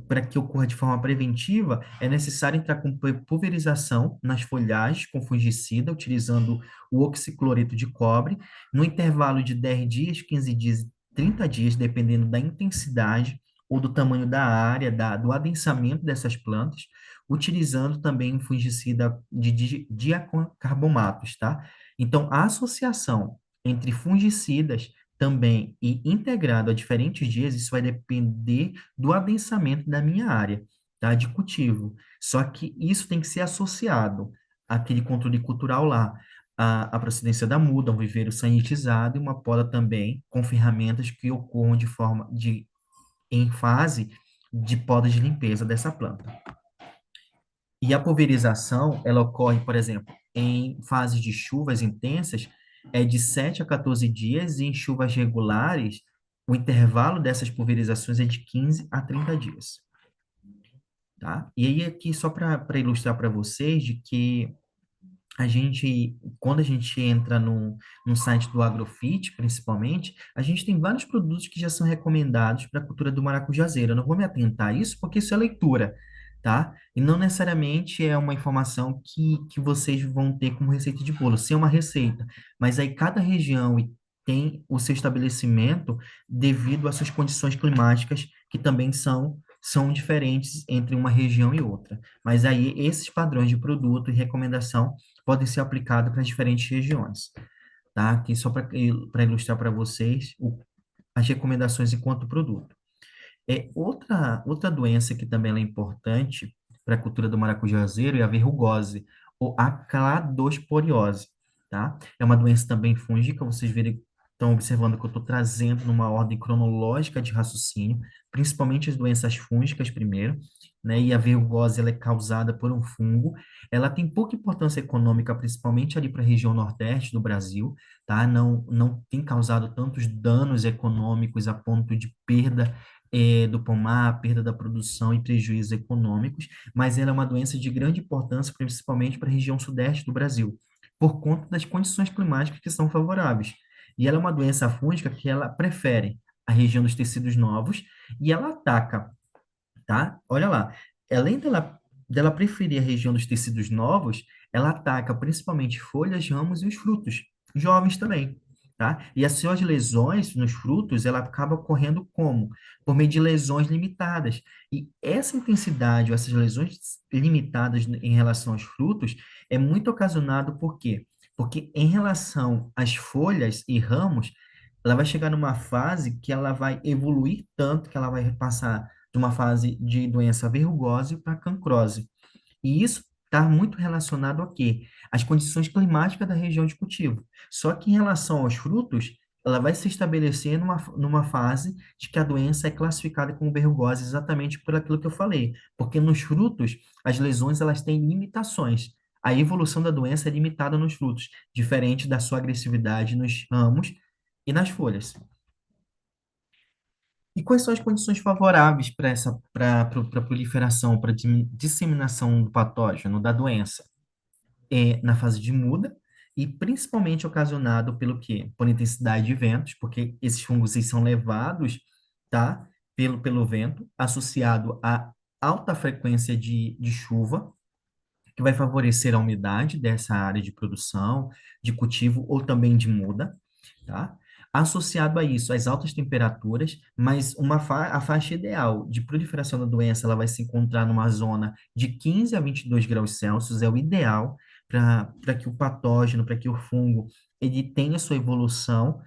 para que ocorra de forma preventiva, é necessário entrar com pulverização nas folhagens com fungicida, utilizando o oxicloreto de cobre, no intervalo de 10 dias, 15 dias, 30 dias, dependendo da intensidade ou do tamanho da área, do adensamento dessas plantas, utilizando também um fungicida de diacarbomatos, tá? Então, a associação entre fungicidas também e integrado a diferentes dias, isso vai depender do adensamento da minha área, tá? De cultivo. Só que isso tem que ser associado àquele controle cultural lá, a procedência da muda, um viveiro sanitizado e uma poda também com ferramentas que ocorram em fase de poda de limpeza dessa planta. E a pulverização, ela ocorre, por exemplo, em fases de chuvas intensas, é de 7 a 14 dias, e em chuvas regulares, o intervalo dessas pulverizações é de 15 a 30 dias, tá? E aí, aqui, só para ilustrar para vocês de que quando a gente entra no site do Agrofit, principalmente, a gente tem vários produtos que já são recomendados para a cultura do maracujazeiro. Eu não vou me atentar a isso porque isso é leitura, tá? E não necessariamente é uma informação que vocês vão ter como receita de bolo. Sim, é uma receita, mas aí cada região tem o seu estabelecimento devido às suas condições climáticas, que também são diferentes entre uma região e outra. Mas aí esses padrões de produto e recomendação podem ser aplicados para diferentes regiões, tá? Aqui só para ilustrar para vocês as recomendações enquanto produto. Outra doença que também ela é importante para a cultura do maracujazeiro é a verrugose, ou a cladosporiose, tá? É uma doença também fúngica, vocês verem, estão observando que eu estou trazendo numa ordem cronológica de raciocínio, principalmente as doenças fúngicas primeiro, né? E a verrugose, ela é causada por um fungo. Ela tem pouca importância econômica, principalmente ali para a região nordeste do Brasil, tá? Não tem causado tantos danos econômicos a ponto de perda do pomar, perda da produção e prejuízos econômicos, mas ela é uma doença de grande importância, principalmente para a região sudeste do Brasil, por conta das condições climáticas que são favoráveis. E ela é uma doença fúngica que ela prefere a região dos tecidos novos e ela ataca, tá? Olha lá, além dela preferir a região dos tecidos novos, ela ataca principalmente folhas, ramos e os frutos, jovens também, tá? E as suas lesões nos frutos, ela acaba ocorrendo como? Por meio de lesões limitadas. E essa intensidade, ou essas lesões limitadas em relação aos frutos, é muito ocasionado por quê? Porque em relação às folhas e ramos, ela vai chegar numa fase que ela vai evoluir tanto que ela vai passar de uma fase de doença verrugose para cancrose. E isso está muito relacionado a quê? As condições climáticas da região de cultivo. Só que em relação aos frutos, ela vai se estabelecer numa fase de que a doença é classificada como verrugose exatamente por aquilo que eu falei. Porque nos frutos, as lesões elas têm limitações. A evolução da doença é limitada nos frutos, diferente da sua agressividade nos ramos e nas folhas. E quais são as condições favoráveis para proliferação, para disseminação do patógeno, da doença? Na fase de muda, e principalmente ocasionado pelo quê? Por intensidade de ventos, porque esses fungos eles são levados, tá? Pelo vento, associado a alta frequência de chuva, que vai favorecer a umidade dessa área de produção, de cultivo ou também de muda, tá? Associado a isso, as altas temperaturas, mas a faixa ideal de proliferação da doença, ela vai se encontrar numa zona de 15 a 22 graus Celsius, é o ideal para que o patógeno, para que o fungo, ele tenha sua evolução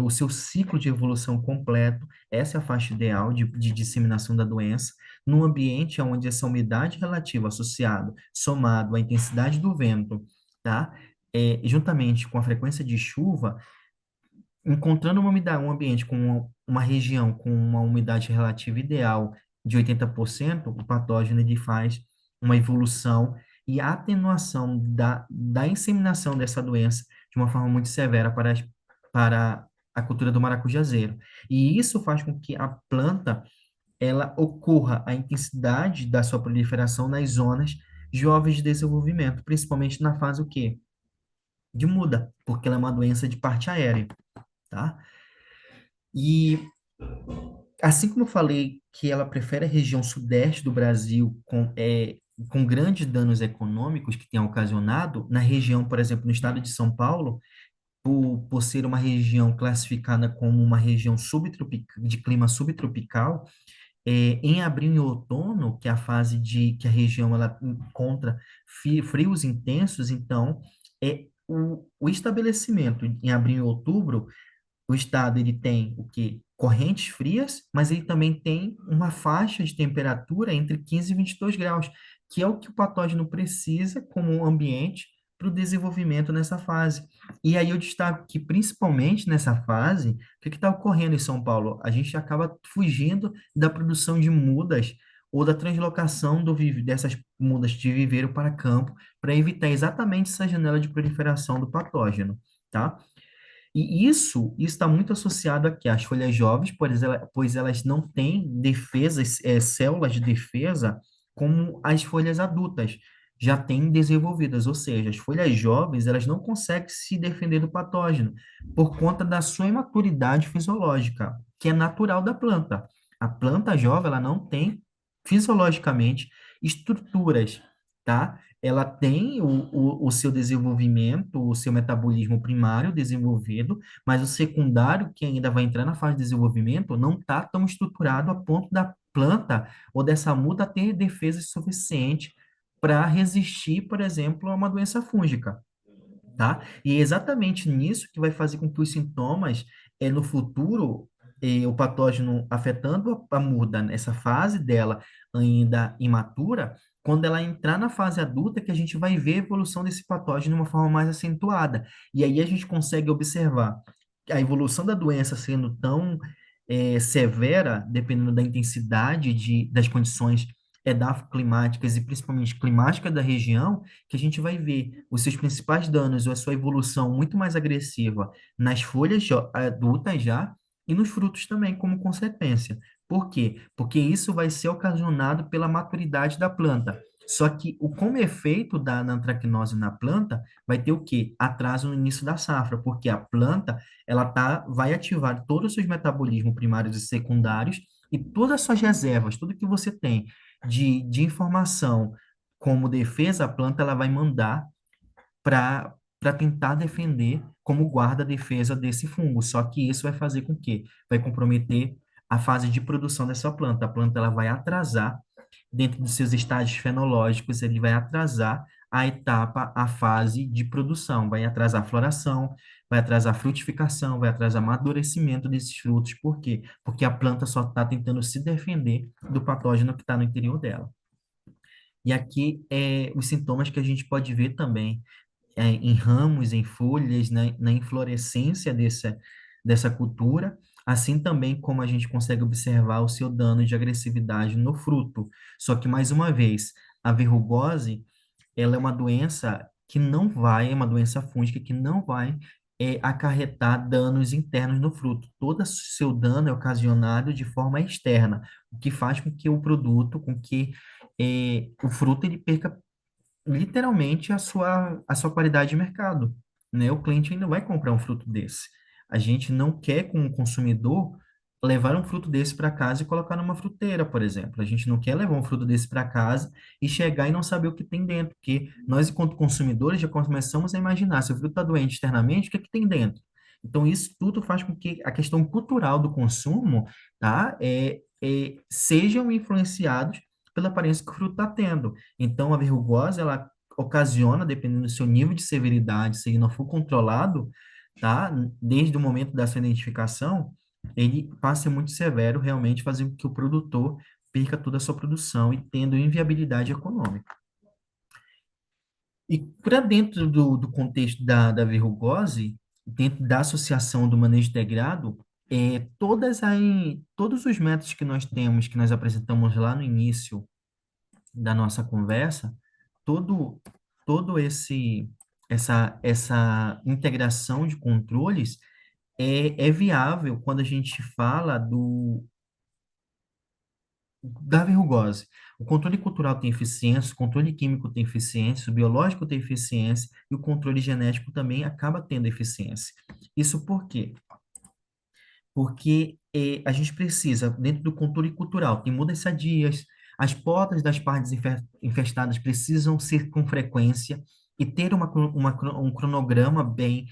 o seu ciclo de evolução completo, essa é a faixa ideal de disseminação da doença, num ambiente onde essa umidade relativa associada, somado à intensidade do vento, tá? Juntamente com a frequência de chuva, encontrando um ambiente com uma região com uma umidade relativa ideal de 80%, o patógeno ele faz uma evolução e atenuação da inseminação dessa doença de uma forma muito severa para a cultura do maracujazeiro. E isso faz com que a planta ela ocorra a intensidade da sua proliferação nas zonas jovens de desenvolvimento, principalmente na fase o quê? De muda, porque ela é uma doença de parte aérea, tá? E assim como eu falei que ela prefere a região sudeste do Brasil com grandes danos econômicos que tem ocasionado, na região, por exemplo, no estado de São Paulo, por ser uma região classificada como uma região de clima subtropical, em abril e outono, que é a fase de que a região ela encontra frios intensos, então o estabelecimento em abril e outubro o estado ele tem o quê? Correntes frias, mas ele também tem uma faixa de temperatura entre 15 e 22 graus, que é o que o patógeno precisa como ambiente para o desenvolvimento nessa fase. E aí eu destaco que, principalmente nessa fase, o que está ocorrendo em São Paulo? A gente acaba fugindo da produção de mudas ou da translocação dessas mudas de viveiro para campo, para evitar exatamente essa janela de proliferação do patógeno, tá? E isso está muito associado aqui às folhas jovens, pois elas não têm defesas, células de defesa como as folhas adultas já têm desenvolvidas, ou seja, as folhas jovens elas não conseguem se defender do patógeno por conta da sua imaturidade fisiológica, que é natural da planta. A planta jovem ela não tem fisiologicamente estruturas, tá? Ela tem o seu desenvolvimento, o seu metabolismo primário desenvolvido, mas o secundário, que ainda vai entrar na fase de desenvolvimento, não está tão estruturado a ponto da planta ou dessa muda ter defesa suficiente para resistir, por exemplo, a uma doença fúngica, tá? E é exatamente nisso que vai fazer com que os sintomas, no futuro, o patógeno afetando a muda nessa fase dela ainda imatura, quando ela entrar na fase adulta, que a gente vai ver a evolução desse patógeno de uma forma mais acentuada. E aí a gente consegue observar a evolução da doença sendo tão severa, dependendo da intensidade das condições edafoclimáticas e principalmente climáticas da região, que a gente vai ver os seus principais danos ou a sua evolução muito mais agressiva nas folhas adultas já e nos frutos também, como consequência. Por quê? Porque isso vai ser ocasionado pela maturidade da planta. Só que como efeito da antracnose na planta vai ter o quê? Atraso no início da safra, porque a planta vai ativar todos os seus metabolismos primários e secundários e todas as suas reservas, tudo que você tem de informação como defesa, a planta ela vai mandar para tentar defender como guarda-defesa desse fungo. Só que isso vai fazer com que vai comprometer a fase de produção dessa planta. A planta ela vai atrasar dentro dos seus estágios fenológicos, ele vai atrasar a etapa, a fase de produção, vai atrasar a floração, vai atrasar a frutificação, vai atrasar o amadurecimento desses frutos. Por quê? Porque a planta só está tentando se defender do patógeno que está no interior dela. E aqui os sintomas que a gente pode ver também em ramos, em folhas, na inflorescência dessa cultura, assim também como a gente consegue observar o seu dano de agressividade no fruto. Só que, mais uma vez, a verrugose, ela é uma doença é uma doença fúngica que não vai acarretar danos internos no fruto. Todo o seu dano é ocasionado de forma externa, o que faz com que o produto, com que o fruto ele perca literalmente a sua qualidade de mercado, né? O cliente ainda vai comprar um fruto desse. A gente não quer, como consumidor, levar um fruto desse para casa e colocar numa fruteira, por exemplo. A gente não quer levar um fruto desse para casa e chegar e não saber o que tem dentro, porque nós, enquanto consumidores, já começamos a imaginar, se o fruto está doente externamente, o que é que tem dentro? Então, isso tudo faz com que a questão cultural do consumo, tá, sejam influenciados pela aparência que o fruto está tendo. Então, a verrugose, ela ocasiona, dependendo do seu nível de severidade, se ele não for controlado, tá? Desde o momento da sua identificação, ele passa a ser muito severo, realmente fazendo com que o produtor perca toda a sua produção e tendo inviabilidade econômica. E para dentro do contexto da verrugose, dentro da associação do manejo integrado, todos os métodos que nós temos, que nós apresentamos lá no início da nossa conversa, todo todo essa integração de controles é viável quando a gente fala da verrugose. O controle cultural tem eficiência, o controle químico tem eficiência, o biológico tem eficiência e o controle genético também acaba tendo eficiência. Isso por quê? Porque a gente precisa, dentro do controle cultural, tem mudas sadias, as podas das partes infestadas precisam ser com frequência e ter um cronograma bem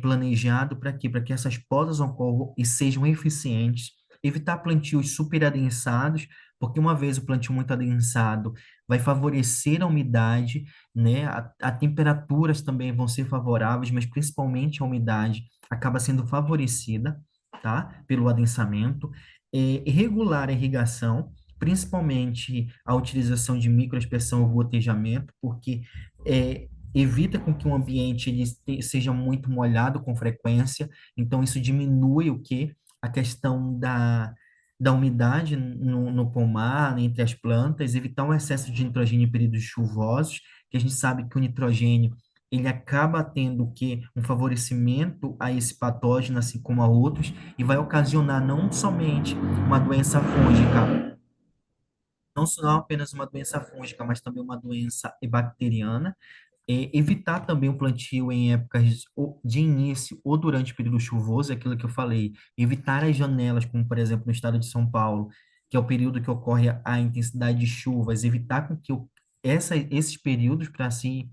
planejado para quê? Para que essas podas ocorram e sejam eficientes, evitar plantios superadensados, porque uma vez o plantio muito adensado vai favorecer a umidade, né? A temperaturas também vão ser favoráveis, mas principalmente a umidade acaba sendo favorecida, tá? Pelo adensamento. Regular a irrigação, principalmente a utilização de microaspersão ou gotejamento, porque evita com que o ambiente seja muito molhado com frequência, então isso diminui o que? A questão da umidade no pomar, entre as plantas, evitar um excesso de nitrogênio em períodos chuvosos, que a gente sabe que o nitrogênio ele acaba tendo o quê? Um favorecimento a esse patógeno, assim como a outros, e vai ocasionar não somente uma doença fúngica, não só apenas uma doença fúngica, mas também uma doença bacteriana, evitar também o plantio em épocas de início ou durante o período chuvoso, é aquilo que eu falei. Evitar as janelas, como por exemplo no estado de São Paulo, que é o período que ocorre a intensidade de chuvas, evitar com que esses períodos para se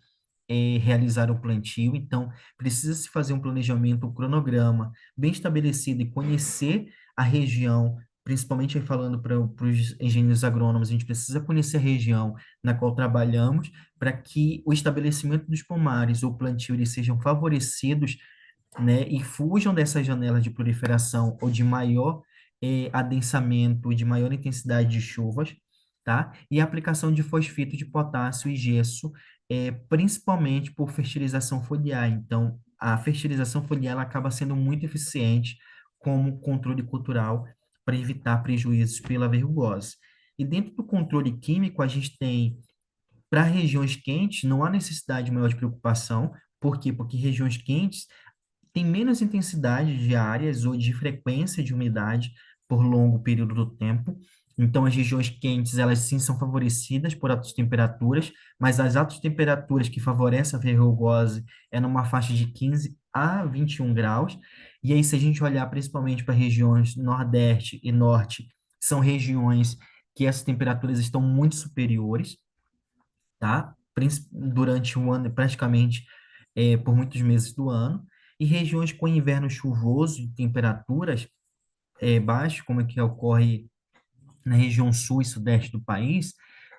realizar o plantio. Então, precisa se fazer um planejamento, um cronograma bem estabelecido e conhecer a região, principalmente aí falando para os engenheiros agrônomos, a gente precisa conhecer a região na qual trabalhamos para que o estabelecimento dos pomares ou plantio eles sejam favorecidos, né, e fujam dessas janelas de proliferação ou de maior adensamento, de maior intensidade de chuvas, tá? E a aplicação de fosfito de potássio e gesso, principalmente por fertilização foliar. Então, a fertilização foliar ela acaba sendo muito eficiente como controle cultural para evitar prejuízos pela verrugose. E dentro do controle químico, a gente tem para regiões quentes, não há necessidade maior de preocupação. Por quê? Porque regiões quentes têm menos intensidade de áreas ou de frequência de umidade por longo período do tempo. Então, as regiões quentes, elas sim são favorecidas por altas temperaturas, mas as altas temperaturas que favorecem a ferrugose é numa faixa de 15 a 21 graus. E aí, se a gente olhar principalmente para regiões Nordeste e Norte, são regiões que essas temperaturas estão muito superiores, tá? Durante o ano, praticamente por muitos meses do ano, e regiões com inverno chuvoso e temperaturas baixas, como é que ocorre na região sul e sudeste do país,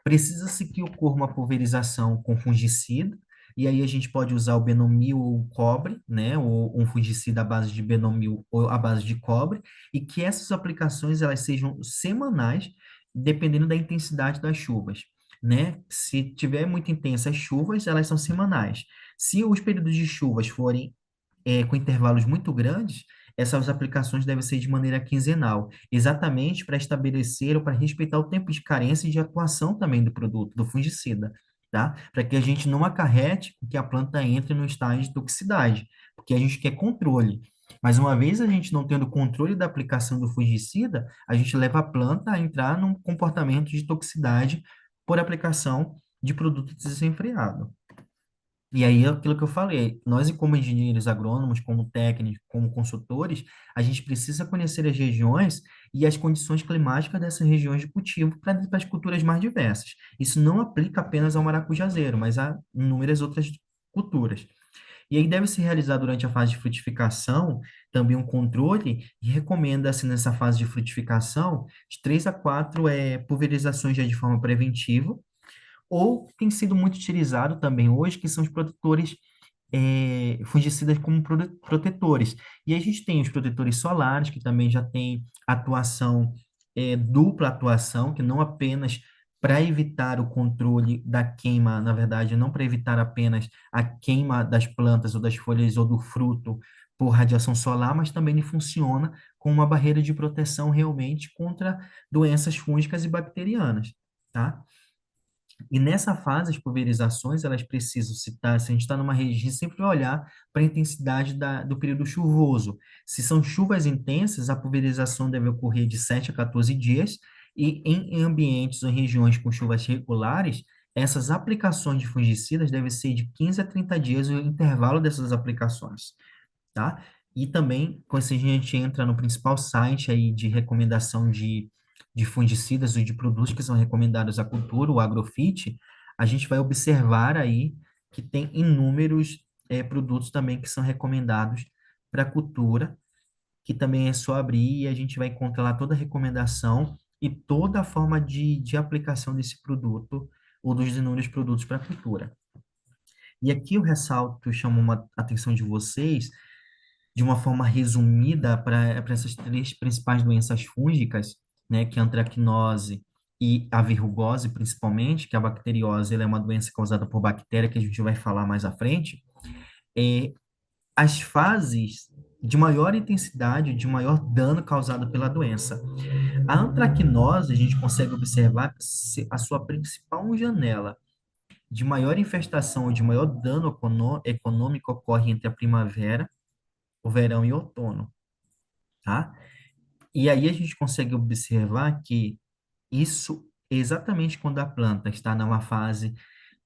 precisa-se que ocorra uma pulverização com fungicida, e aí a gente pode usar o benomil ou o cobre, né, ou um fungicida à base de benomil ou à base de cobre, e que essas aplicações elas sejam semanais, dependendo da intensidade das chuvas, né? Se tiver muito intensas chuvas, elas são semanais. Se os períodos de chuvas forem com intervalos muito grandes, essas aplicações devem ser de maneira quinzenal, exatamente para estabelecer ou para respeitar o tempo de carência e de atuação também do produto, do fungicida, tá? Para que a gente não acarrete que a planta entre no estágio de toxicidade, porque a gente quer controle. Mas uma vez a gente não tendo controle da aplicação do fungicida, a gente leva a planta a entrar num comportamento de toxicidade por aplicação de produto desenfreado. E aí, é aquilo que eu falei, nós, como engenheiros agrônomos, como técnicos, como consultores, a gente precisa conhecer as regiões e as condições climáticas dessas regiões de cultivo para as culturas mais diversas. Isso não aplica apenas ao maracujazeiro, mas a inúmeras outras culturas. E aí deve ser realizado durante a fase de frutificação também um controle e recomenda-se nessa fase de frutificação de 3 a 4 pulverizações já de forma preventiva, ou tem sido muito utilizado também hoje, que são os protetores fungicidas como protetores. E a gente tem os protetores solares, que também já tem atuação, dupla atuação, que não apenas para evitar o controle da queima, na verdade, não para evitar apenas a queima das plantas ou das folhas ou do fruto por radiação solar, mas também ele funciona como uma barreira de proteção realmente contra doenças fúngicas e bacterianas, tá? E nessa fase, as pulverizações, elas precisam citar, se a gente está numa região, sempre vai olhar para a intensidade do período chuvoso. Se são chuvas intensas, a pulverização deve ocorrer de 7 a 14 dias, e em ambientes ou em regiões com chuvas regulares, essas aplicações de fungicidas devem ser de 15 a 30 dias o intervalo dessas aplicações, tá? E também, quando a gente entra no principal site aí de recomendação de fungicidas e de produtos que são recomendados à cultura, o Agrofit, a gente vai observar aí que tem inúmeros produtos também que são recomendados para a cultura, que também é só abrir e a gente vai encontrar lá toda a recomendação e toda a forma de aplicação desse produto ou dos inúmeros produtos para a cultura. E aqui eu ressalto, chamo uma atenção de vocês, de uma forma resumida para essas três principais doenças fúngicas, né, que é a antracnose e a verrugose, principalmente, que a bacteriose ela é uma doença causada por bactéria, que a gente vai falar mais à frente, é, as fases de maior intensidade, de maior dano causado pela doença. A antracnose, a gente consegue observar a sua principal janela de maior infestação ou de maior dano econômico ocorre entre a primavera, o verão e o outono, tá? E aí a gente consegue observar que isso é exatamente quando a planta está numa fase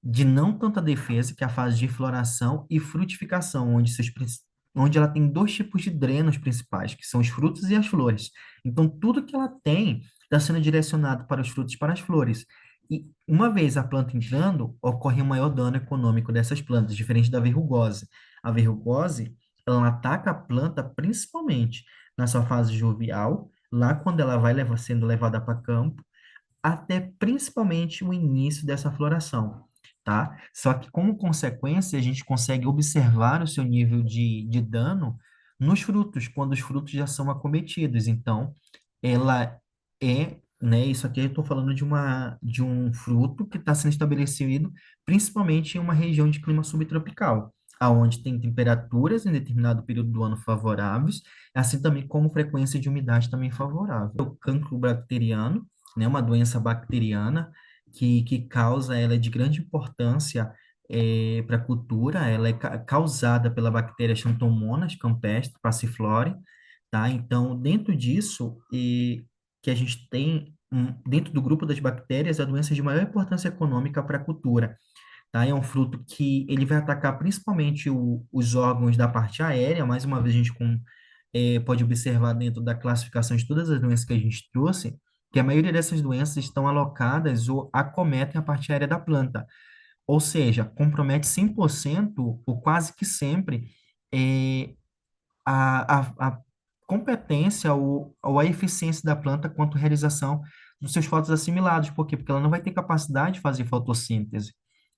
de não tanta defesa, que é a fase de floração e frutificação, onde ela tem dois tipos de drenos principais, que são os frutos e as flores. Então, tudo que ela tem está sendo direcionado para os frutos e para as flores. E uma vez a planta entrando, ocorre um maior dano econômico dessas plantas, diferente da verrugose. A verrugose, ela ataca a planta principalmente na sua fase jovial, lá quando ela vai sendo levada para campo, até principalmente o início dessa floração, tá? Só que, como consequência, a gente consegue observar o seu nível de dano nos frutos, quando os frutos já são acometidos. Então, ela né, isso aqui eu estou falando de um fruto que está sendo estabelecido principalmente em uma região de clima subtropical, aonde tem temperaturas em determinado período do ano favoráveis, assim também como frequência de umidade também favorável. O cancro bacteriano, né, uma doença bacteriana que causa, ela é de grande importância para a cultura, ela é causada pela bactéria Xanthomonas campestre, passiflora, tá? Então, dentro disso, que a gente tem, dentro do grupo das bactérias, a doença de maior importância econômica para a cultura, tá? É um fruto que ele vai atacar principalmente os órgãos da parte aérea, mais uma vez a gente pode observar dentro da classificação de todas as doenças que a gente trouxe, que a maioria dessas doenças estão alocadas ou acometem a parte aérea da planta, ou seja, compromete 100% ou quase que sempre é, a competência ou a eficiência da planta quanto à realização dos seus fotoassimilados. Por quê? Porque ela não vai ter capacidade de fazer fotossíntese,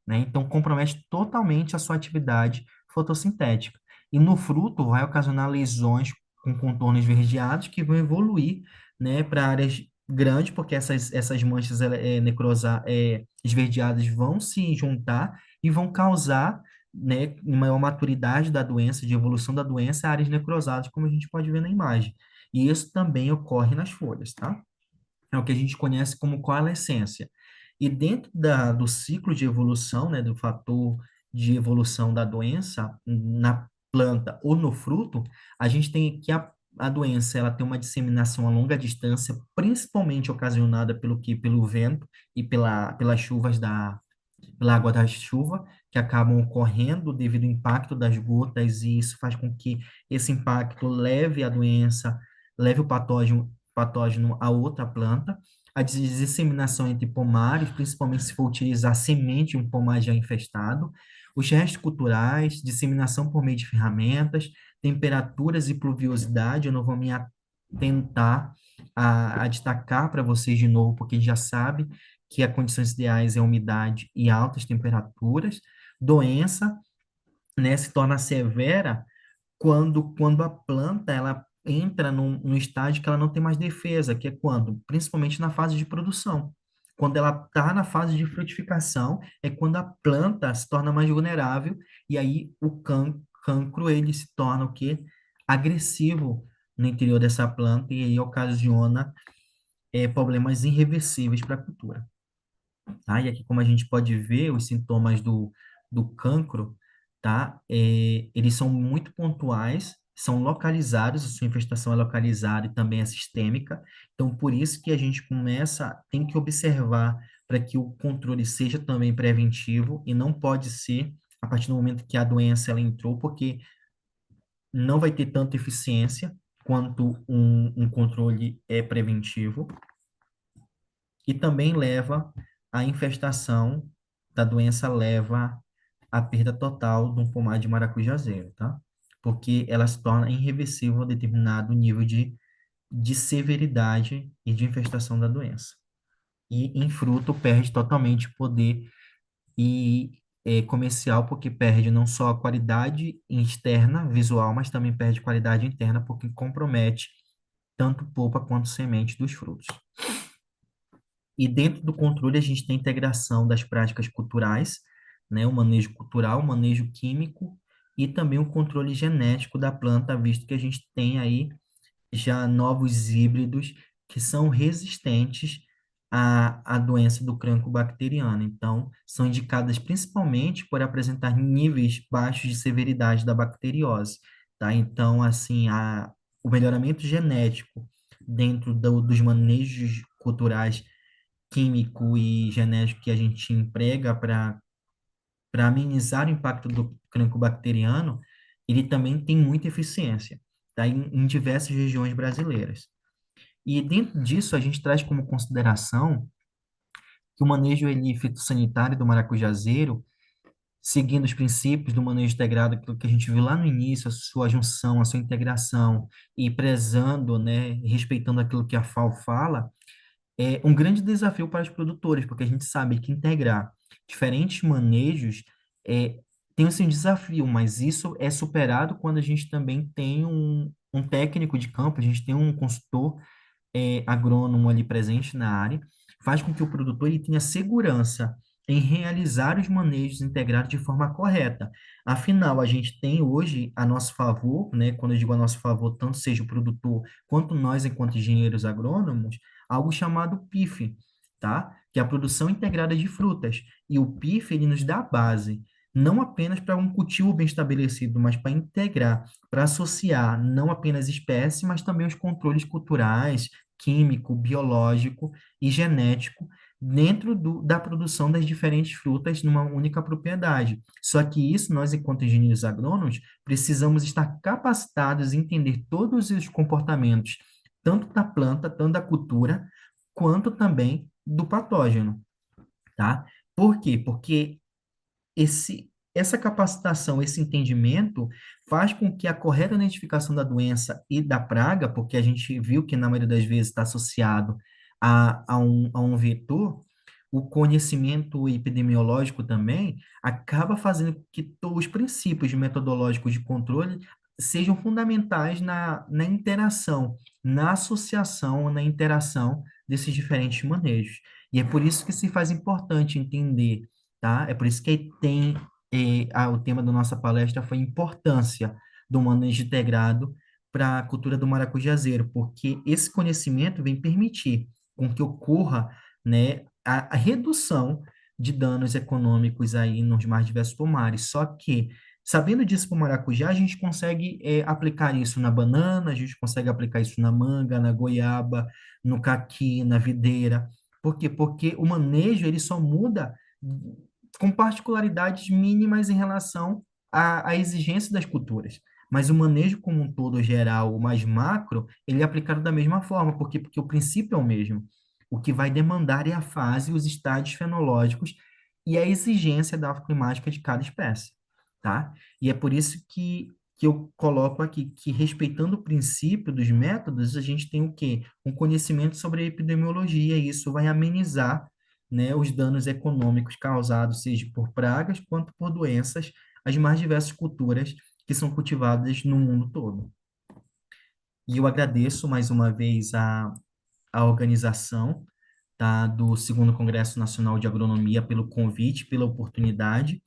né? Então, compromete totalmente a sua atividade fotossintética. E no fruto, vai ocasionar lesões com contornos esverdeados que vão evoluir, né, para áreas grandes, porque essas manchas esverdeadas vão se juntar e vão causar, né, em maior maturidade da doença, de evolução da doença, áreas necrosadas, como a gente pode ver na imagem. E isso também ocorre nas folhas, tá? É o que a gente conhece como coalescência. E dentro do ciclo de evolução, né, do fator de evolução da doença na planta ou no fruto, a gente tem que a doença ela tem uma disseminação a longa distância, principalmente ocasionada pelo vento e pelas chuvas pela água da chuva, que acabam ocorrendo devido ao impacto das gotas, e isso faz com que esse impacto leve a doença, leve o patógeno a outra planta. A disseminação entre pomares, principalmente se for utilizar semente de um pomar já infestado. Os restos culturais, disseminação por meio de ferramentas, temperaturas e pluviosidade. Eu não vou me atentar a destacar para vocês de novo, porque a gente já sabe que as condições ideais é umidade e altas temperaturas. Doença, né, se torna severa quando a planta ela entra num estágio que ela não tem mais defesa, que é quando? Principalmente na fase de produção. Quando ela está na fase de frutificação, é quando a planta se torna mais vulnerável, e aí o cancro ele se torna o quê? Agressivo no interior dessa planta, e aí ocasiona problemas irreversíveis para a cultura. Tá? E aqui, como a gente pode ver, os sintomas do cancro, tá? Eles são muito pontuais, são localizados, a sua infestação é localizada e também é sistêmica. Então, por isso que a gente tem que observar para que o controle seja também preventivo e não pode ser a partir do momento que a doença ela entrou, porque não vai ter tanta eficiência quanto um controle preventivo e também leva à infestação da doença, leva à perda total de um pomar de maracujazeiro, tá? Porque ela se torna irreversível a determinado nível de de severidade e de infestação da doença. E em fruto perde totalmente o poder e comercial, porque perde não só a qualidade externa, visual, mas também perde qualidade interna, porque compromete tanto polpa quanto semente dos frutos. E dentro do controle, a gente tem a integração das práticas culturais, né, o manejo cultural, o manejo químico e também o controle genético da planta, visto que a gente tem aí já novos híbridos que são resistentes à doença do cancro bacteriano. Então, são indicadas principalmente por apresentar níveis baixos de severidade da bacteriose, tá? Então, assim, o melhoramento genético dentro dos manejos culturais químico e genético que a gente emprega para amenizar o impacto do cancro bacteriano, ele também tem muita eficiência, tá? Em diversas regiões brasileiras. E dentro disso, a gente traz como consideração que o manejo ele, fitossanitário do maracujazeiro, seguindo os princípios do manejo integrado, aquilo que a gente viu lá no início, a sua junção, a sua integração, e prezando, né, respeitando aquilo que a FAO fala, é um grande desafio para os produtores, porque a gente sabe que integrar diferentes manejos tem esse desafio, mas isso é superado quando a gente também tem um técnico de campo, a gente tem um consultor agrônomo ali presente na área, faz com que o produtor ele tenha segurança em realizar os manejos integrados de forma correta. Afinal, a gente tem hoje a nosso favor, né, quando eu digo a nosso favor, tanto seja o produtor quanto nós, enquanto engenheiros agrônomos, algo chamado PIF, tá? Que é a produção integrada de frutas. E o PIF, ele nos dá a base, não apenas para um cultivo bem estabelecido, mas para integrar, para associar não apenas espécies, mas também os controles culturais, químico, biológico e genético dentro da produção das diferentes frutas numa única propriedade. Só que isso, nós, enquanto engenheiros agrônomos, precisamos estar capacitados em entender todos os comportamentos, tanto da planta, tanto da cultura, quanto também do patógeno, tá? Por quê? Porque essa capacitação, esse entendimento faz com que a correta identificação da doença e da praga, porque a gente viu que na maioria das vezes está associado a um vetor, o conhecimento epidemiológico também acaba fazendo com que os princípios metodológicos de controle sejam fundamentais na interação, na associação, na interação desses diferentes manejos. E é por isso que se faz importante entender, tá? É por isso que tem o tema da nossa palestra foi a importância do manejo integrado para a cultura do maracujazeiro, porque esse conhecimento vem permitir com que ocorra, né, a redução de danos econômicos aí nos mais diversos pomares. Só que, sabendo disso para o maracujá, a gente consegue aplicar isso na banana, a gente consegue aplicar isso na manga, na goiaba, no caqui, na videira. Por quê? Porque o manejo ele só muda com particularidades mínimas em relação à exigência das culturas. Mas o manejo como um todo geral, o mais macro, ele é aplicado da mesma forma, porque o princípio é o mesmo. O que vai demandar é a fase, os estágios fenológicos e a exigência da climática de cada espécie, tá? E é por isso que eu coloco aqui que, respeitando o princípio dos métodos, a gente tem o quê? Um conhecimento sobre a epidemiologia, e isso vai amenizar, né, os danos econômicos causados, seja por pragas quanto por doenças, as mais diversas culturas que são cultivadas no mundo todo. E eu agradeço mais uma vez a organização, tá, do Segundo Congresso Nacional de Agronomia pelo convite, pela oportunidade.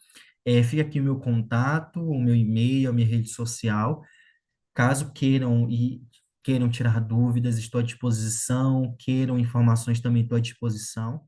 Fica aqui o meu contato, o meu e-mail, a minha rede social. Caso queiram tirar dúvidas, estou à disposição. Queiram informações, também estou à disposição.